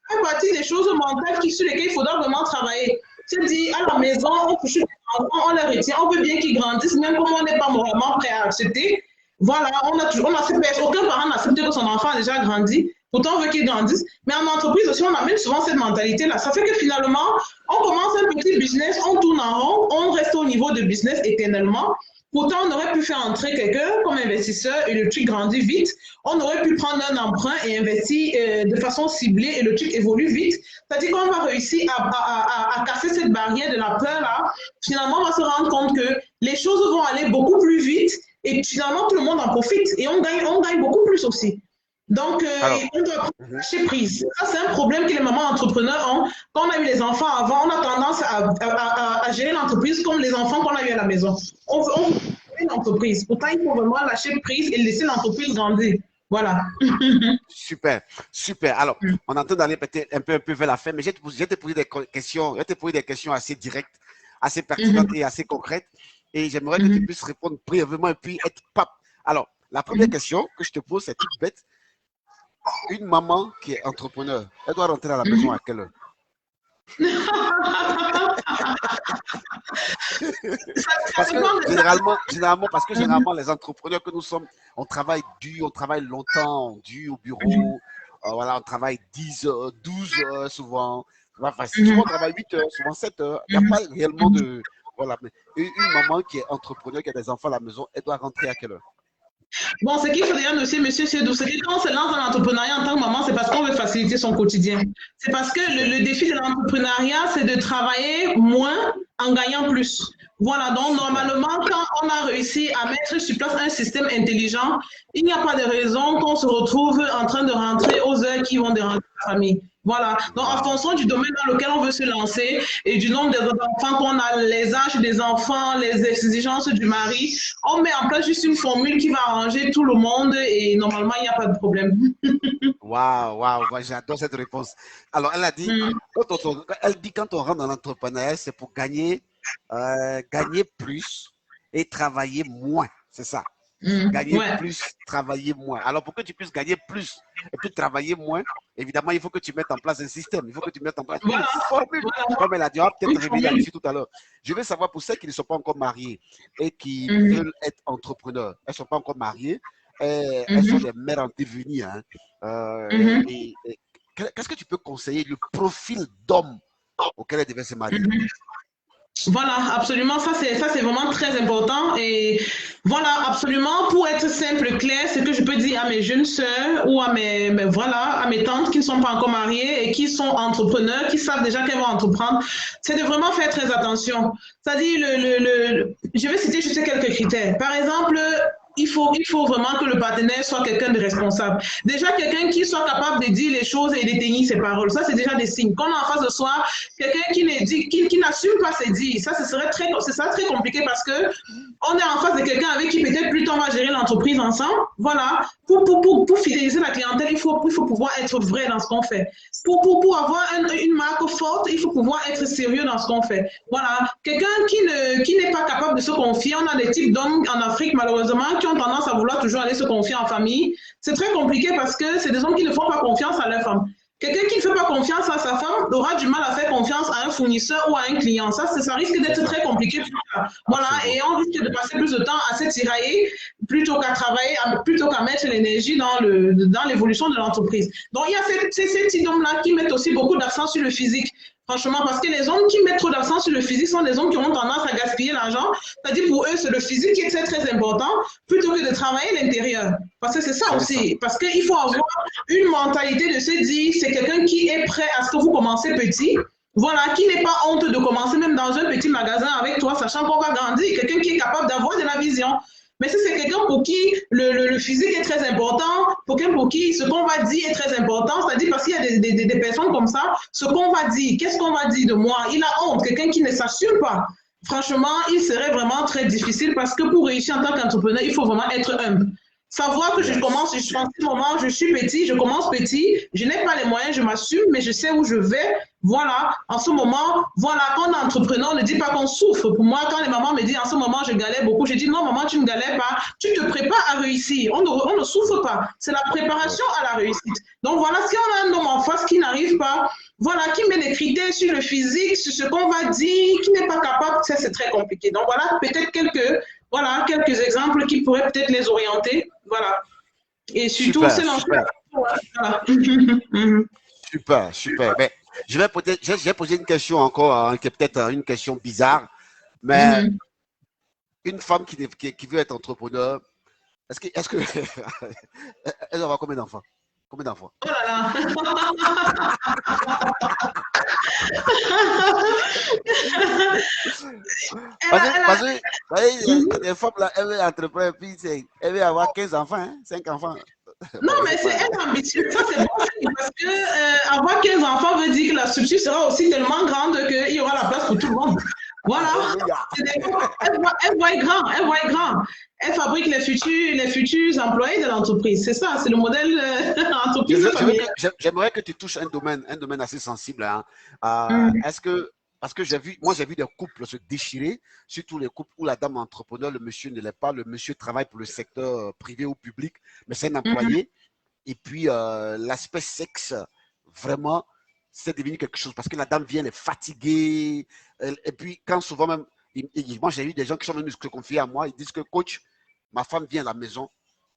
C'est partie des choses mentales sur lesquelles il faudra vraiment travailler. Se dire, à la maison, on touche les enfants, on les retient, on veut bien qu'ils grandissent, même comme on n'est pas moralement prêt à accepter. Voilà, aucun parent n'accepte que son enfant a déjà grandi. Pourtant, on veut qu'il grandisse. Mais en entreprise aussi, on amène souvent cette mentalité-là. Ça fait que finalement, on commence un petit business, on tourne en rond, on reste au niveau de business éternellement. Pourtant, on aurait pu faire entrer quelqu'un comme investisseur et le truc grandit vite. On aurait pu prendre un emprunt et investir de façon ciblée et le truc évolue vite. C'est-à-dire qu'on va réussir à casser cette barrière de la peur-là. Finalement, on va se rendre compte que les choses vont aller beaucoup plus vite et finalement, tout le monde en profite et on gagne beaucoup plus aussi. Donc, on doit lâcher prise. Ça, c'est un problème que les mamans entrepreneurs ont. Quand on a eu les enfants avant, on a tendance à gérer l'entreprise comme les enfants qu'on a eu à la maison. On veut une entreprise. Pourtant, il faut vraiment lâcher prise et laisser l'entreprise grandir. Voilà. Super, super. Alors, on est en train d'aller peut-être un peu vers la fin, mais je vais te poser des questions assez directes, assez pertinentes et assez concrètes. Et j'aimerais que tu puisses répondre brièvement et puis être pape. Alors, la première question que je te pose, c'est toute bête. Une maman qui est entrepreneur, elle doit rentrer à la maison à quelle heure? Parce que généralement, les entrepreneurs que nous sommes, on travaille dur, on travaille longtemps, dur au bureau, voilà, on travaille 10 heures, 12 heures souvent, C'est pas facile. Souvent, on travaille 8 heures, souvent 7 heures. Il n'y a pas réellement de... Voilà. Mais une maman qui est entrepreneur, qui a des enfants à la maison, elle doit rentrer à quelle heure? Bon, ce qu'il faut déjà noter, monsieur Chédou, c'est que quand on se lance dans l'entrepreneuriat en tant que maman, c'est parce qu'on veut faciliter son quotidien. C'est parce que le défi de l'entrepreneuriat, c'est de travailler moins en gagnant plus. Voilà, donc normalement, quand on a réussi à mettre sur place un système intelligent, il n'y a pas de raison qu'on se retrouve en train de rentrer aux heures qui vont déranger la famille. Voilà, donc en fonction du domaine dans lequel on veut se lancer et du nombre d'enfants qu'on a, les âges des enfants, les exigences du mari, on met en place juste une formule qui va arranger tout le monde et normalement, il n'y a pas de problème. Waouh, j'adore cette réponse. Alors, elle a dit, quand on rentre dans l'entrepreneuriat, c'est pour gagner plus et travailler moins. C'est ça. Gagner plus, travailler moins. Alors, pour que tu puisses gagner plus et puis travailler moins, évidemment, il faut que tu mettes en place un système. Il faut que tu mettes en place une formule. Comme elle a dit, on va peut-être révéler là-dessus tout à l'heure. Je veux savoir pour celles qui ne sont pas encore mariées et qui veulent être entrepreneurs. Elles ne sont pas encore mariées. Elles sont des mères en devenir. Hein. Qu'est-ce que tu peux conseiller le profil d'homme auquel elles devaient se marier? Voilà, absolument, ça c'est vraiment très important et voilà, absolument, pour être simple, clair, ce que je peux dire à mes jeunes sœurs ou à à mes tantes qui ne sont pas encore mariées et qui sont entrepreneurs, qui savent déjà qu'elles vont entreprendre, c'est de vraiment faire très attention. C'est-à-dire, je vais citer juste quelques critères. Par exemple, il faut vraiment que le partenaire soit quelqu'un de responsable. Déjà, quelqu'un qui soit capable de dire les choses et de tenir ses paroles. Ça, c'est déjà des signes. Quand on a en face de soi quelqu'un qui n'assume pas ses dires, ça, ce serait très compliqué parce que on est en face de quelqu'un avec qui peut-être plus tard on va gérer l'entreprise ensemble. Voilà. Pour fidéliser la clientèle, il faut pouvoir être vrai dans ce qu'on fait. Pour avoir une marque forte, il faut pouvoir être sérieux dans ce qu'on fait. Voilà. Quelqu'un qui n'est pas capable de se confier, on a des types d'hommes en Afrique, malheureusement, qui ont tendance à vouloir toujours aller se confier en famille. C'est très compliqué parce que c'est des hommes qui ne font pas confiance à leur femme. Quelqu'un qui ne fait pas confiance à sa femme aura du mal à faire confiance à un fournisseur ou à un client. Ça risque d'être très compliqué. Voilà, et on risque de passer plus de temps à se tirailler plutôt qu'à travailler, plutôt qu'à mettre l'énergie dans l'évolution de l'entreprise. Donc, il y a ces petits hommes-là qui mettent aussi beaucoup d'accent sur le physique. Franchement, parce que les hommes qui mettent trop d'accent sur le physique sont des hommes qui ont tendance à gaspiller l'argent. C'est-à-dire pour eux, c'est le physique qui est très, très important plutôt que de travailler l'intérieur. Parce que c'est ça aussi. Parce qu'il faut avoir une mentalité de se dire, c'est quelqu'un qui est prêt à ce que vous commencez petit. Voilà, qui n'est pas honte de commencer même dans un petit magasin avec toi, sachant qu'on va grandir. Quelqu'un qui est capable d'avoir de la vision. Mais si c'est quelqu'un pour qui le physique est très important, pour qui ce qu'on va dire est très important, c'est-à-dire parce qu'il y a des personnes comme ça, ce qu'on va dire, qu'est-ce qu'on va dire de moi? Il a honte, quelqu'un qui ne s'assume pas. Franchement, il serait vraiment très difficile parce que pour réussir en tant qu'entrepreneur, il faut vraiment être humble. Savoir que je suis petit, je commence petit, je n'ai pas les moyens, je m'assume, mais je sais où je vais. Voilà, en ce moment, voilà, quand on est entrepreneur, ne dit pas qu'on souffre. Pour moi, quand les mamans me disent en ce moment, je galère beaucoup, je dis non, maman, tu ne galères pas, tu te prépares à réussir. On ne souffre pas. C'est la préparation à la réussite. Donc voilà, si on a un homme en face qui n'arrive pas, voilà, qui met des critères sur le physique, sur ce qu'on va dire, qui n'est pas capable, ça c'est très compliqué. Donc voilà, peut-être quelques exemples qui pourraient peut-être les orienter. Voilà. Et surtout, c'est l'entreprise. Voilà. Super. Mais je vais poser une question encore, hein, qui est peut-être une question bizarre, mais une femme qui veut être entrepreneur, est-ce que elle aura combien d'enfants? Combien d'enfants? Oh là là. Parce que les femmes là, elles veulent entreprendre, puis elles veulent avoir 15 enfants, hein, 5 enfants. Non, mais c'est un ambitieux. Ça, c'est bon parce que avoir 15 enfants veut dire que la structure sera aussi tellement grande qu'il y aura la place pour tout le monde. Voilà. Elle voit grand. Elle fabrique les futurs employés de l'entreprise. C'est ça, c'est le modèle entreprise. J'aimerais que tu touches un domaine assez sensible. Hein. Parce que j'ai vu des couples se déchirer, surtout les couples où la dame entrepreneur, le monsieur ne l'est pas, le monsieur travaille pour le secteur privé ou public, mais c'est un employé. Et puis, l'aspect sexe, vraiment, c'est devenu quelque chose parce que la dame vient, elle est fatiguée. Et puis, quand souvent même, moi j'ai eu des gens qui sont venus se confier à moi, ils disent que coach, ma femme vient à la maison,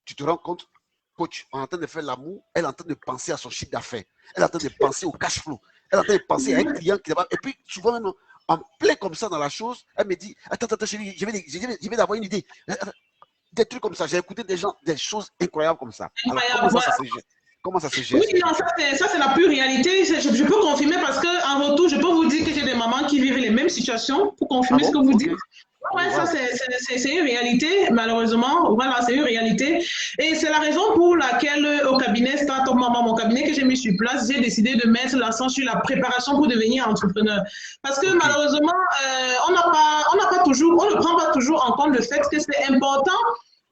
tu te rends compte, coach, on est en train de faire l'amour, elle est en train de penser à son chiffre d'affaires, elle est en train de penser au cash flow. Elle est en train de penser à un client qui là-bas. Et puis, souvent, même en plein comme ça dans la chose, elle me dit, attends, chérie, je vais d'avoir une idée. Des trucs comme ça. J'ai écouté des gens, des choses incroyables comme ça. Alors, comment ça se gère? Oui, non, ça c'est la pure réalité. Je peux confirmer parce qu'en retour, je peux vous dire que j'ai des mamans qui vivent les mêmes situations pour confirmer ce que vous dites. Ouais, ça c'est une réalité, malheureusement. Voilà, c'est une réalité. Et c'est la raison pour laquelle au cabinet Start-up Maman, mon cabinet que j'ai mis sur place, j'ai décidé de mettre l'accent sur la préparation pour devenir entrepreneur. Parce que malheureusement, on ne prend pas toujours en compte le fait que c'est important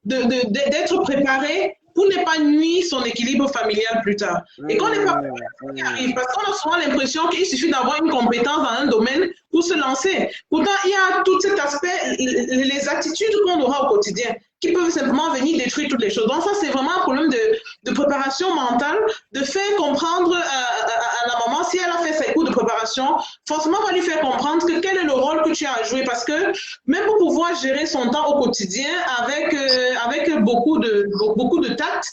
d'être préparé pour ne pas nuire son équilibre familial plus tard. Et qu'on n'est pas préparé, ce qui arrive, parce qu'on a souvent l'impression qu'il suffit d'avoir une compétence dans un domaine pour se lancer. Pourtant, il y a tout cet aspect, les attitudes qu'on aura au quotidien, qui peuvent simplement venir détruire toutes les choses. Donc ça, c'est vraiment un problème de préparation mentale, de faire comprendre à la maman, si elle a fait ses cours de préparation, forcément, on va lui faire comprendre que quel est le rôle que tu as à jouer, parce que même pour pouvoir gérer son temps au quotidien avec beaucoup de tact,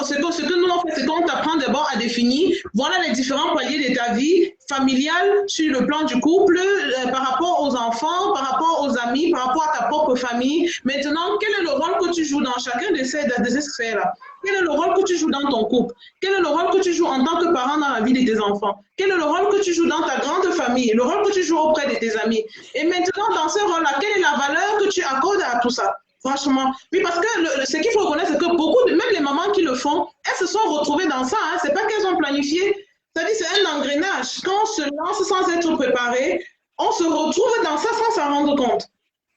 ce que nous on fait, c'est qu'on t'apprend d'abord à définir, voilà les différents paliers de ta vie familiale sur le plan du couple, par rapport aux enfants, par rapport aux amis, par rapport à ta propre famille. Maintenant, quel est le rôle que tu joues dans chacun de ces sphères-là? Quel est le rôle que tu joues dans ton couple? Quel est le rôle que tu joues en tant que parent dans la vie de tes enfants? Quel est le rôle que tu joues dans ta grande famille? Le rôle que tu joues auprès de tes amis? Et maintenant, dans ce rôle-là, quelle est la valeur que tu accordes à tout ça? Franchement, oui, parce que ce qu'il faut reconnaître, c'est que même les mamans qui le font, elles se sont retrouvées dans ça. Hein. C'est pas qu'elles ont planifié. C'est-à-dire, c'est un engrenage. Quand on se lance sans être préparé, on se retrouve dans ça sans s'en rendre compte.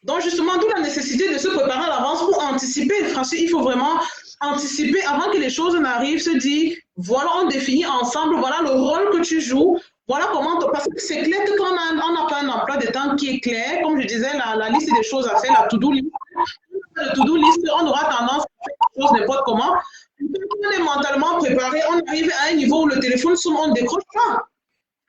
Donc, justement, d'où la nécessité de se préparer à l'avance pour anticiper. Franchement, il faut vraiment anticiper avant que les choses n'arrivent, se dire, voilà, on définit ensemble, voilà le rôle que tu joues. Voilà comment, parce que c'est clair que quand on n'a pas un emploi de temps qui est clair, comme je disais, la liste des choses à faire, la to-do list, on aura tendance à faire les choses n'importe comment. Quand on est mentalement préparé, on arrive à un niveau où le téléphone sonne, on ne décroche pas.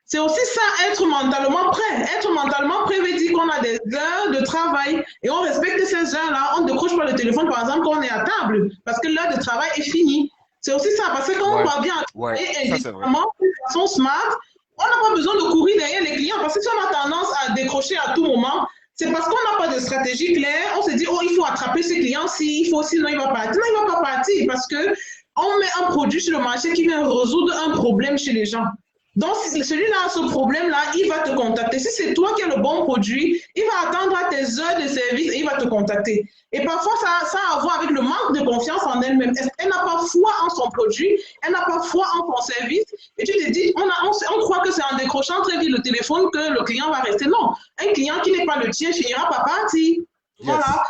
C'est aussi ça, être mentalement prêt. Être mentalement prêt veut dire qu'on a des heures de travail et on respecte ces heures-là. On ne décroche pas le téléphone, par exemple, quand on est à table, parce que l'heure de travail est finie. C'est aussi ça, parce que quand on parvient à travailler individuellement, de façon smart, on n'a pas besoin de courir derrière les clients, parce que si on a tendance à décrocher à tout moment, c'est parce qu'on n'a pas de stratégie claire. On se dit, oh, il faut attraper ce client-ci, sinon il va partir. Non, il ne va pas partir parce qu'on met un produit sur le marché qui vient résoudre un problème chez les gens. Donc, celui-là, ce problème-là, il va te contacter. Si c'est toi qui as le bon produit, il va attendre à tes heures de service et il va te contacter. Et parfois, ça a à voir avec le manque de confiance en elle-même. Elle n'a pas foi en son produit, elle n'a pas foi en son service. Et tu te dis, on croit que c'est en décrochant très vite le téléphone que le client va rester. Non, un client qui n'est pas le tien finira par partir. Voilà.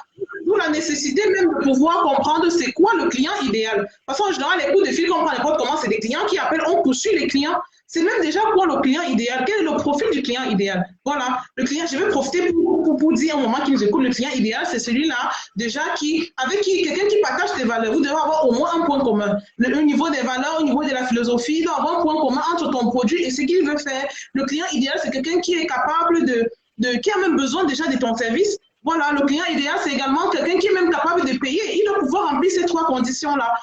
D'où la nécessité même de pouvoir comprendre c'est quoi le client idéal. Parce qu'en général, les coups de fil qu'on prend n'importe comment, c'est des clients qui appellent, on poursuit les clients. C'est même déjà quoi le client idéal? Quel est le profil du client idéal? Voilà, le client, je vais profiter pour dire au moment qu'il nous écoute, le client idéal, c'est celui-là, déjà avec quelqu'un qui partage tes valeurs. Vous devez avoir au moins un point commun. Au niveau des valeurs, au niveau de la philosophie, il doit avoir un point commun entre ton produit et ce qu'il veut faire. Le client idéal, c'est quelqu'un qui est capable qui a même besoin déjà de ton service. Voilà, le client idéal, c'est également quelqu'un qui est même capable de payer. Il doit pouvoir remplir ces trois conditions-là.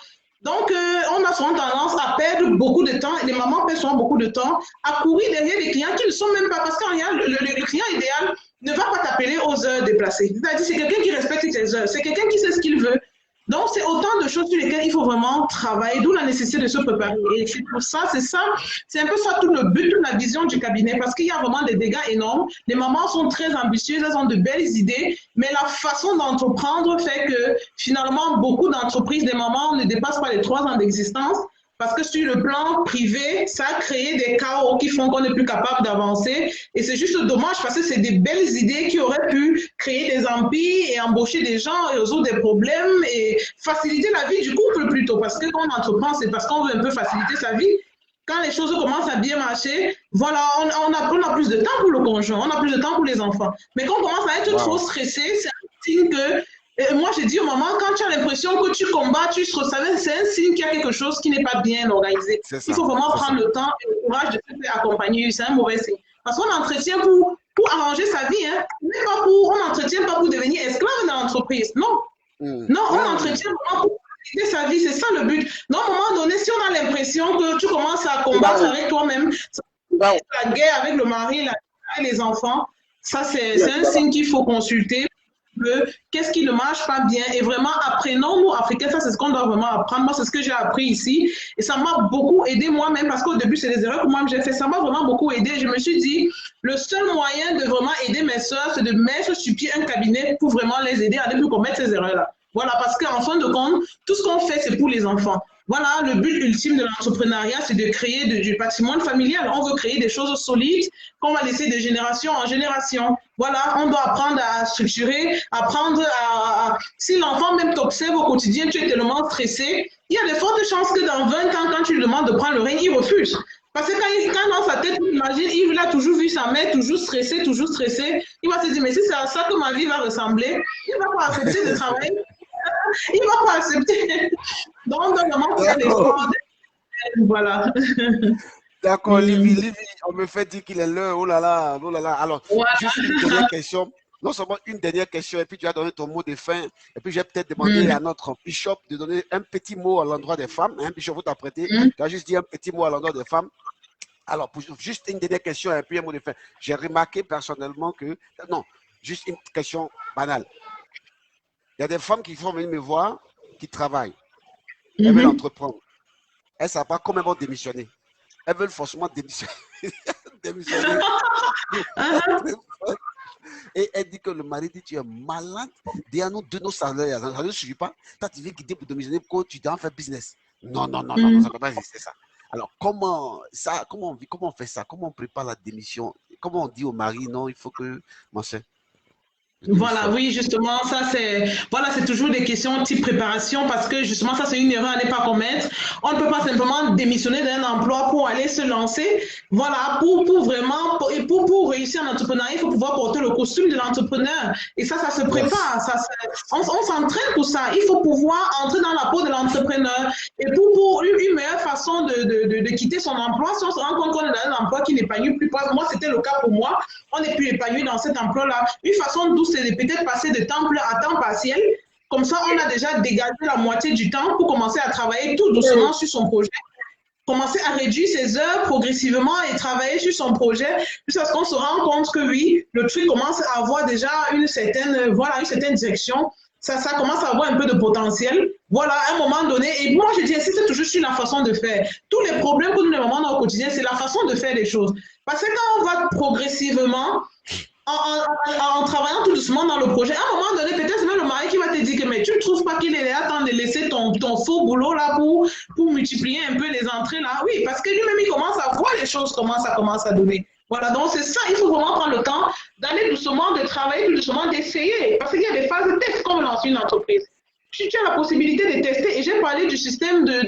Donc, on a souvent tendance à perdre beaucoup de temps, et les mamans perdent souvent beaucoup de temps, à courir derrière les clients qui ne sont même pas, parce qu'en réalité, le client idéal ne va pas t'appeler aux heures déplacées. C'est-à-dire, c'est quelqu'un qui respecte tes heures, c'est quelqu'un qui sait ce qu'il veut. Donc, c'est autant de choses sur lesquelles il faut vraiment travailler, d'où la nécessité de se préparer. Et c'est pour ça, c'est un peu ça tout le but, toute la vision du cabinet, parce qu'il y a vraiment des dégâts énormes. Les mamans sont très ambitieuses, elles ont de belles idées, mais la façon d'entreprendre fait que finalement, beaucoup d'entreprises, des mamans ne dépassent pas les 3 ans d'existence. Parce que sur le plan privé, ça a créé des chaos qui font qu'on n'est plus capable d'avancer. Et c'est juste dommage parce que c'est des belles idées qui auraient pu créer des empires et embaucher des gens et résoudre des problèmes et faciliter la vie du couple plutôt. Parce que quand on entreprend, c'est parce qu'on veut un peu faciliter sa vie. Quand les choses commencent à bien marcher, voilà, on a plus de temps pour le conjoint, on a plus de temps pour les enfants. Mais quand on commence à être trop stressé, c'est un signe que... moi, j'ai dit au moment, quand tu as l'impression que tu combats, c'est un signe qu'il y a quelque chose qui n'est pas bien organisé. Il faut vraiment prendre le temps et le courage de se faire accompagner. C'est un mauvais signe. Parce qu'on entretient pour arranger sa vie, hein. On n'entretient pas pour devenir esclave dans l'entreprise. Non. Non, on entretient vraiment pour faciliter sa vie. C'est ça le but. Donc, à un moment donné, si on a l'impression que tu commences à combattre avec toi-même, la guerre avec le mari, la guerre avec les enfants, ça c'est un signe qu'il faut consulter. Qu'est-ce qui ne marche pas bien et vraiment apprenons nous Africains, ça c'est ce qu'on doit vraiment apprendre. Moi c'est ce que j'ai appris ici et ça m'a beaucoup aidé moi-même parce qu'au début c'est des erreurs que moi j'ai fait, ça m'a vraiment beaucoup aidé. Je me suis dit le seul moyen de vraiment aider mes soeurs c'est de mettre sur pied un cabinet pour vraiment les aider à ne plus commettre ces erreurs là. Voilà, parce qu'en fin de compte tout ce qu'on fait c'est pour les enfants. Voilà, le but ultime de l'entrepreneuriat, c'est de créer du patrimoine familial. On veut créer des choses solides qu'on va laisser de génération en génération. Voilà, on doit apprendre à structurer, apprendre à... Si l'enfant même t'observe au quotidien, tu es tellement stressé, il y a de fortes chances que dans 20 ans, quand tu lui demandes de prendre le règne, il refuse. Parce que quand dans sa tête, imagine, il a toujours vu sa mère toujours stressée, il va se dire, mais si c'est à ça que ma vie va ressembler, il ne va pas accepter de travailler. Il ne va pas accepter. Donc, on doit vraiment faire des efforts. Voilà. D'accord, Livy, on me fait dire qu'il est l'heure. Oh là là, oh là là. Alors, voilà. Juste une dernière question. Non seulement une dernière question, et puis tu vas donner ton mot de fin. Et puis, j'ai peut-être demandé à notre bishop de donner un petit mot à l'endroit des femmes. Un bishop, vous t'apprêtez. Tu vas juste dire un petit mot à l'endroit des femmes. Alors, juste une dernière question et puis un mot de fin. J'ai remarqué personnellement que... Non, juste une question banale. Il y a des femmes qui vont venir me voir, qui travaillent. Elles veulent entreprendre. Elles ne savent pas comment elles vont démissionner. Elles veulent forcément démissionner. Et elle dit que le mari dit, tu es malade, dis-nous de nos salaires. Ça ne suffit pas. Toi, tu viens quitter pour démissionner pour que tu dois faire business. Non, ça ne peut pas exister ça. Alors, comment on fait ça? Comment on prépare la démission? Comment on dit au mari, non, il faut que, mon cher. Voilà, oui, justement, ça c'est toujours des questions type préparation parce que justement ça c'est une erreur à ne pas commettre. On ne peut pas simplement démissionner d'un emploi pour aller se lancer. Voilà, pour vraiment pour réussir en entrepreneuriat, il faut pouvoir porter le costume de l'entrepreneur et ça se prépare. On s'entraîne pour ça. Il faut pouvoir entrer dans la peau de l'entrepreneur et pour une meilleure façon de quitter son emploi, si on se rend compte qu'on est dans un emploi qui n'épanouit plus. Moi, c'était le cas pour moi. On n'est plus épanoui dans cet emploi-là. Une façon douce, c'est de peut-être passer de temps plein à temps partiel. Comme ça, on a déjà dégagé la moitié du temps pour commencer à travailler tout doucement sur son projet. Commencer à réduire ses heures progressivement et travailler sur son projet jusqu'à ce qu'on se rende compte que oui, le truc commence à avoir déjà une certaine direction. Ça commence à avoir un peu de potentiel. Voilà, à un moment donné, et moi je dis, c'est toujours sur la façon de faire. Tous les problèmes que nous avons dans le quotidien, c'est la façon de faire les choses. Parce que quand on va progressivement, en travaillant tout doucement dans le projet, à un moment donné, peut-être même le mari qui va te dire que mais tu ne trouves pas qu'il est là temps de laisser ton faux boulot là pour multiplier un peu les entrées là. Oui, parce que lui-même, il commence à voir les choses, comment ça commence à donner. Voilà, donc c'est ça, il faut vraiment prendre le temps d'aller doucement, de travailler tout doucement, d'essayer. Parce qu'il y a des phases de test comme dans une entreprise. Tu as la possibilité de tester, et j'ai parlé du système de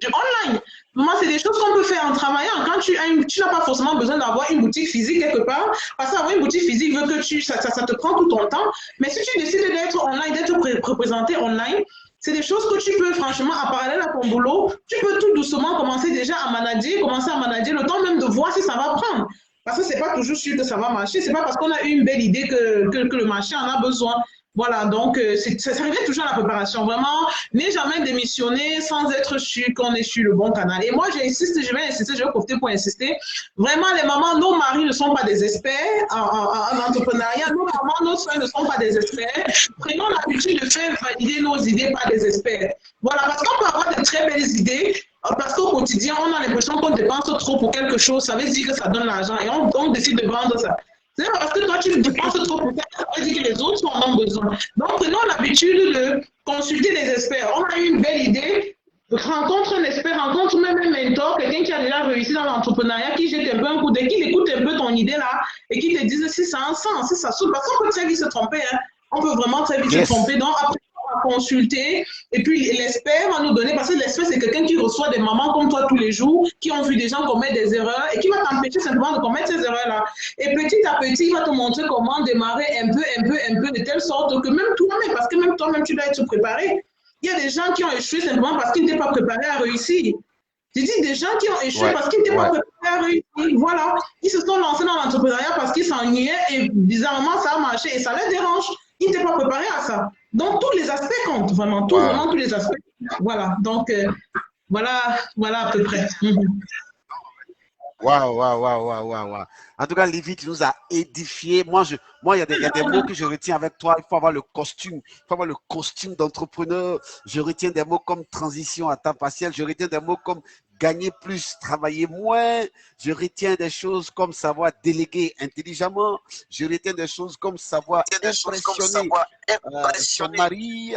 online. Moi, c'est des choses qu'on peut faire en travaillant. Quand tu n'as pas forcément besoin d'avoir une boutique physique quelque part, parce qu'avoir une boutique physique veut que ça te prend tout ton temps. Mais si tu décides d'être online, d'être représenté online, c'est des choses que tu peux, franchement, en parallèle à ton boulot, tu peux tout doucement commencer déjà à manager, le temps même de voir si ça va prendre. Parce que ce n'est pas toujours sûr que ça va marcher. Ce n'est pas parce qu'on a eu une belle idée que le marché en a besoin. Voilà, donc ça revient toujours à la préparation. Vraiment, n'ai jamais démissionné sans être sûr qu'on est sur le bon canal. Et moi, je vais profiter pour insister. Vraiment, les mamans, nos maris ne sont pas des experts en entrepreneuriat. Nos mamans, nos soeurs ne sont pas des experts. Prenons l'habitude de faire valider nos idées par des experts. Voilà, parce qu'on peut avoir de très belles idées. Parce qu'au quotidien, on a l'impression qu'on dépense trop pour quelque chose. Ça veut dire que ça donne l'argent et on décide de vendre ça. C'est parce que toi, tu dépenses trop pour ça, ça veut dire que les autres en ont besoin. Donc, prenons l'habitude de consulter les experts. On a eu une belle idée, rencontre un expert, rencontre même un mentor, quelqu'un qui a déjà réussi dans l'entrepreneuriat, qui jette un peu un coup d'œil, qui écoute un peu ton idée là et qui te dise si ça a un sens, si ça saute. Parce qu'on peut très vite se tromper. Hein. On peut vraiment très vite se tromper. Donc, après, on va consulter et puis l'expert va nous donner, parce que l'expert, c'est quelqu'un qui reçoit des mamans comme toi tous les jours, qui ont vu des gens commettre des erreurs et qui va t'empêcher simplement de commettre ces erreurs-là. Et petit à petit, il va te montrer comment démarrer un peu, de telle sorte que même toi-même, parce que même toi-même, tu dois être préparé. Il y a des gens qui ont échoué simplement parce qu'ils n'étaient pas préparés à réussir. Je dis des gens qui ont échoué parce qu'ils n'étaient pas préparés à réussir. Voilà. Ils se sont lancés dans l'entrepreneuriat parce qu'ils s'ennuyaient et bizarrement, ça a marché et ça les dérange. Ils n'étaient pas préparés à ça. Donc, tous les aspects comptent, vraiment. Vraiment, tous les aspects. Voilà. Donc, voilà à peu près. Waouh, waouh, waouh, waouh, waouh, waouh. En tout cas, Livy, tu nous as édifié. Moi, il y a des mots que je retiens avec toi. Il faut avoir le costume. Il faut avoir le costume d'entrepreneur. Je retiens des mots comme transition à temps partiel. Je retiens des mots comme gagner plus, travailler moins. Je retiens des choses comme savoir déléguer intelligemment. Je retiens des choses comme savoir impressionner son mari,